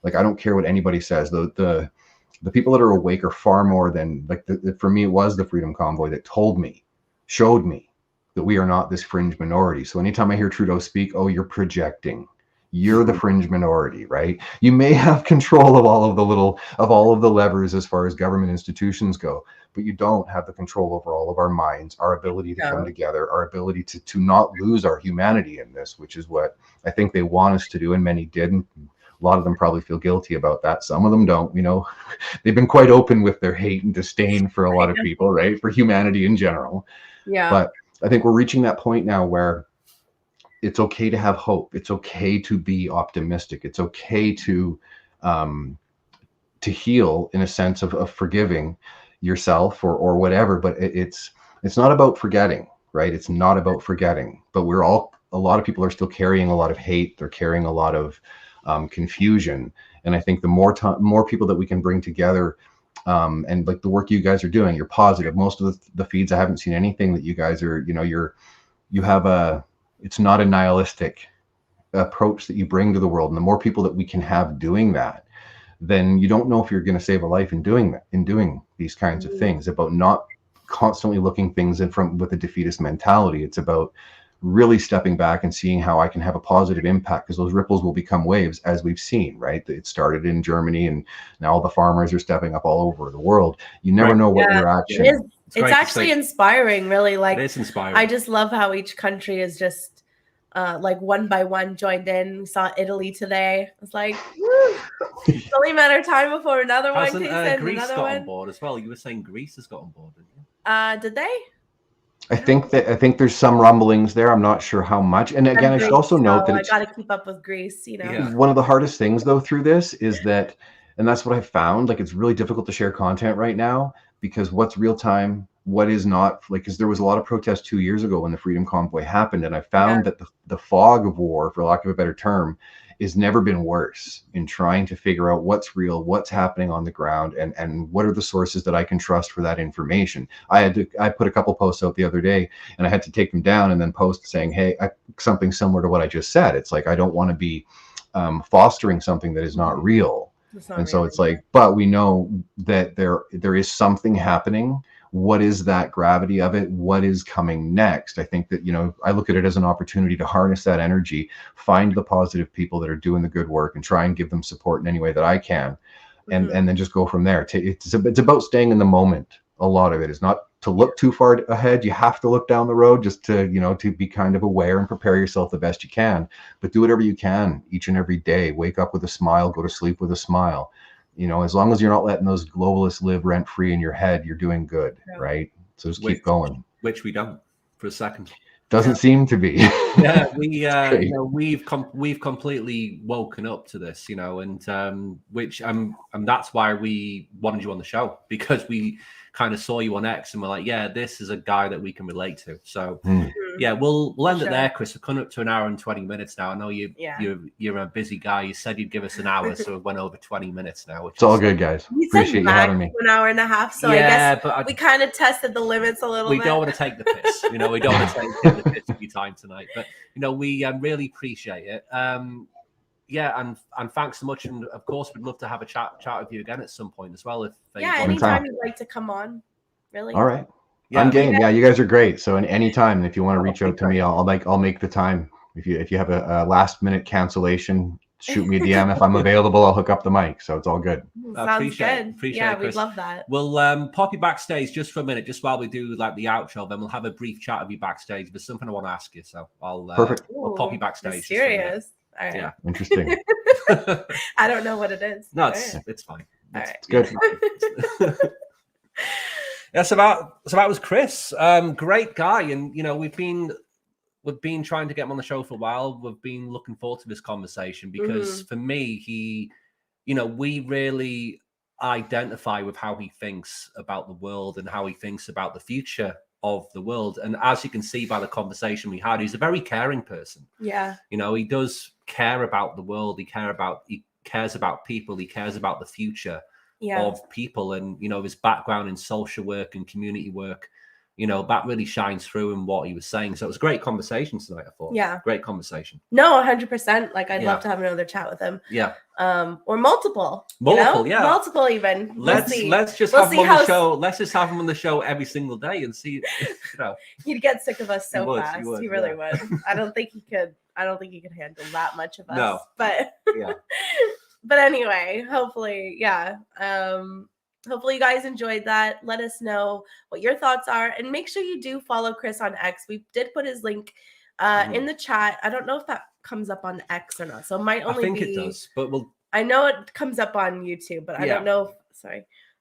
Like, I don't care what anybody says. The people that are awake are far more than, like, for me, it was the Freedom Convoy that showed me that we are not this fringe minority. So anytime I hear Trudeau speak, oh, you're projecting. You're the fringe minority, right? You may have control of all of the levers as far as government institutions go, but you don't have the control over all of our minds, our ability to come together, our ability to not lose our humanity in this, which is what I think they want us to do, and many didn't. A lot of them probably feel guilty about that. Some of them don't, they've been quite open with their hate and disdain for a lot of people, right? For humanity in general. Yeah. But I think we're reaching that point now where it's okay to have hope. It's okay to be optimistic. It's okay to heal in a sense of forgiving yourself or whatever. But it's not about forgetting, right? It's not about forgetting. But a lot of people are still carrying a lot of hate. They're carrying a lot of confusion, and I think the more people that we can bring together, and like the work you guys are doing, you're positive. Most of the feeds, I haven't seen anything that you guys are, you have it's not a nihilistic approach that you bring to the world. And the more people that we can have doing that, then you don't know if you're going to save a life in doing these kinds of things. About not constantly looking things with a defeatist mentality. It's about really stepping back and seeing how I can have a positive impact, because those ripples will become waves, as we've seen, right? It started in Germany, and now all the farmers are stepping up all over the world. You never know what your action.
It's actually inspiring, really. Like,
it is inspiring.
I just love how each country is just like one by one joined in. We saw Italy today. It's like, woo! It's only a matter of time before another one kicks in.
Greece got on board as well. You were saying Greece has got on board, didn't you?
Did they?
I think there's some rumblings there. I'm not sure how much. And again, I should also note that
I got to keep up with Greece.
One of the hardest things though through this is that, and that's what I found. Like, it's really difficult to share content right now because what's real time what is not, like, because there was a lot of protests 2 years ago when the Freedom Convoy happened, and I found that the fog of war, for lack of a better term, has never been worse in trying to figure out what's real, what's happening on the ground, and what are the sources that I can trust for that information. I put a couple posts out the other day, and I had to take them down and then post saying, hey, something similar to what I just said. It's like, I don't want to be fostering something that is not real. And so it's like, but we know that there is something happening. What is that gravity of it? What is coming next? I think that, you know, I look at it as an opportunity to harness that energy, find the positive people that are doing the good work, and try and give them support in any way that I can, and then just go from there. It's about staying in the moment. A lot of it is not to look too far ahead. You have to look down the road just to, you know, to be kind of aware and prepare yourself the best you can. But do whatever you can each and every day. Wake up with a smile, go to sleep with a smile. You know, as long as you're not letting those globalists live rent free in your head, you're doing good, right? So just keep going.
Which we don't, for a second.
Doesn't seem to be.
Yeah, you know, we've completely woken up to this, you know, and that's why we wanted you on the show, because we kind of saw you on X and we're like, yeah, this is a guy that we can relate to. So yeah, we'll end it there, Kris. We're coming up to an hour and 20 minutes now. I know you're a busy guy. You said you'd give us an hour, so it went over 20 minutes now.
It's all good, guys. Appreciate you having me.
1 hour and a half. So yeah, I guess we kind of tested the limits a little bit.
We don't want to take the piss. You know, we don't want to take the piss of your time tonight. But, you know, we really appreciate it. Yeah, and thanks so much. And of course, we'd love to have a chat with you again at some point as well. If
anytime you'd like to come on, really.
All right. Yeah, I'm game. Yeah, you guys are great. So any time, if you want to reach out to me, I'll make the time. If you have a last minute cancellation, shoot me a DM. If I'm available, I'll hook up the mic. So it's all good.
Sounds good.
Appreciate
it,
Kris.
We'd love that.
We'll pop you backstage just for a minute, just while we do like the outro. Then we'll have a brief chat with you backstage. There's something I want to ask you, so I'll pop you backstage.
Mysterious. All right.
Yeah. Interesting.
I don't know what it is.
No, it's fine.
It's good.
Yeah, so that was Kris. Great guy, and you know, we've been trying to get him on the show for a while. We've been looking forward to this conversation because for me, we really identify with how he thinks about the world and how he thinks about the future of the world. And as you can see by the conversation we had, he's a very caring person.
Yeah.
You know, he does care about the world. He cares about people. He cares about the future of people. And, you know, his background in social work and community work, you know, that really shines through in what he was saying. So it was a great conversation tonight, I thought.
Yeah.
Great conversation.
No, 100%. Like, I'd love to have another chat with him.
Yeah.
Or multiple.
Multiple, yeah.
Multiple even.
Let's just have him on the show. Let's just have him on the show every single day and see, you know.
He'd get sick of us so fast.
He
really would. I don't think he could handle that much of us.
No.
But
yeah.
But anyway, hopefully, hopefully you guys enjoyed that. Let us know what your thoughts are, and make sure you do follow Kris on X. We did put his link in the chat. I don't know if that comes up on X or not, so it might only
I think it does, but
I know it comes up on YouTube, but I don't know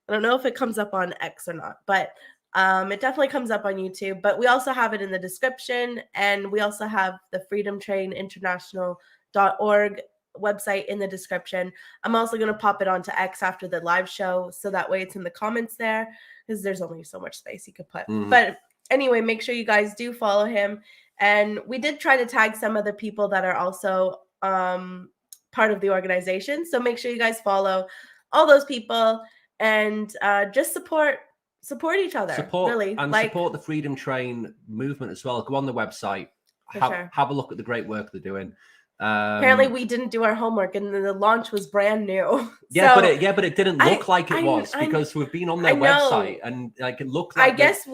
if it comes up on X or not, but it definitely comes up on YouTube. But we also have it in the description, and we also have the freedomtraininternational.org website in the description. I'm also going to pop it onto X after the live show, so that way it's in the comments there, because there's only so much space you could put. But anyway, make sure you guys do follow him. And we did try to tag some of the people that are also part of the organization, so make sure you guys follow all those people and just support each other. Support
the Freedom Train movement as well. Go on the website, have a look at the great work they're doing.
Apparently we didn't do our homework, and the launch was brand new.
Yeah, but it didn't look like it was, because we've been on their website and like it looked like.
I guess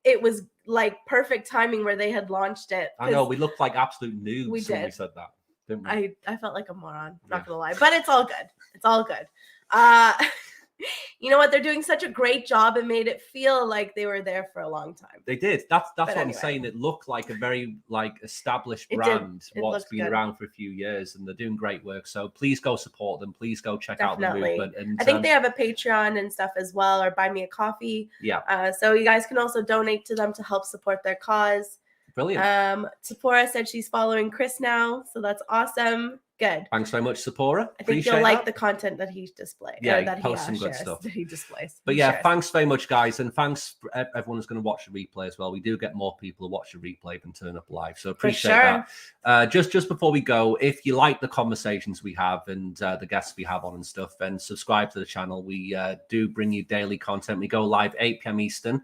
it was like perfect timing where they had launched it.
I know we looked like absolute noobs when we said that, didn't we?
I felt like a moron. Not gonna lie, but it's all good. It's all good. You know what? They're doing such a great job and made it feel like they were there for a long time.
They did. That's what I'm saying. It looked like a very established brand, what's been around for a few years, and they're doing great work. So please go support them. Please go check out the movement. And
I think they have a Patreon and stuff as well, or buy me a coffee.
Yeah.
So you guys can also donate to them to help support their cause.
Brilliant.
Sephora said she's following Kris now, so that's awesome. Good.
Thanks very much, Sephora.
I think you'll like the content that he displays.
Yeah,
that
he posts some good stuff.
That he displays.
But yeah, thanks very much, guys, and thanks for everyone who's going to watch the replay as well. We do get more people to watch the replay than turn up live, so appreciate that. Just before we go, if you like the conversations we have and the guests we have on and stuff, then subscribe to the channel. We do bring you daily content. We go live 8 p.m. Eastern.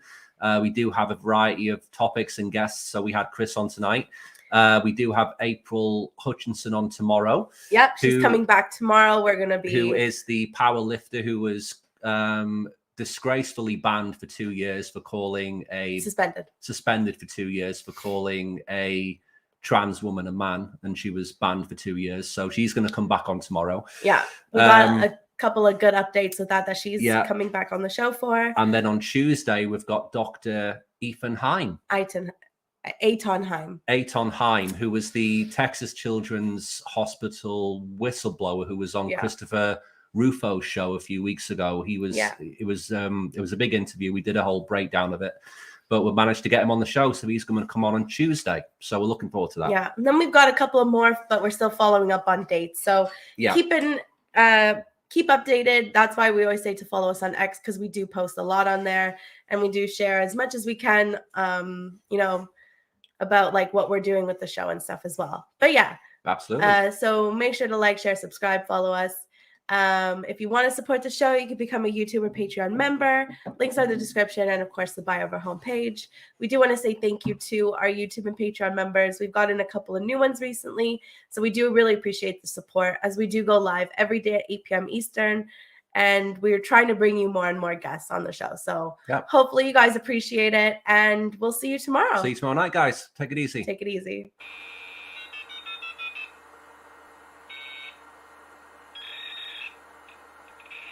We do have a variety of topics and guests. So we had Kris on tonight. We do have April Hutchinson on tomorrow.
Yep, she's coming back tomorrow. We're going to be...
Who is the power lifter who was disgracefully banned for 2 years for calling a... Suspended for 2 years for calling a trans woman a man. And she was banned for 2 years. So she's going to come back on tomorrow.
Yeah, we got a couple of good updates with that she's coming back on the show for.
And then on Tuesday, we've got Dr. Ethan Heim.
Aton Heim,
who was the Texas Children's Hospital whistleblower who was on Christopher Rufo's show a few weeks ago. It was a big interview. We did a whole breakdown of it, but we managed to get him on the show. So he's going to come on Tuesday. So we're looking forward to that.
Yeah. And then we've got a couple of more, but we're still following up on dates. So keep updated. That's why we always say to follow us on X, because we do post a lot on there and we do share as much as we can, about like what we're doing with the show and stuff as well. But yeah,
absolutely.
So make sure to like, share, subscribe, follow us. If you want to support the show, you can become a YouTube or Patreon member. Links are in the description and of course the bio of our homepage. We do want to say thank you to our YouTube and Patreon members. We've gotten a couple of new ones recently, so we do really appreciate the support as we do go live every day at 8 p.m. Eastern. And we're trying to bring you more and more guests on the show. So hopefully you guys appreciate it. And we'll see you tomorrow.
See you tomorrow night, guys. Take it easy.
Take it easy.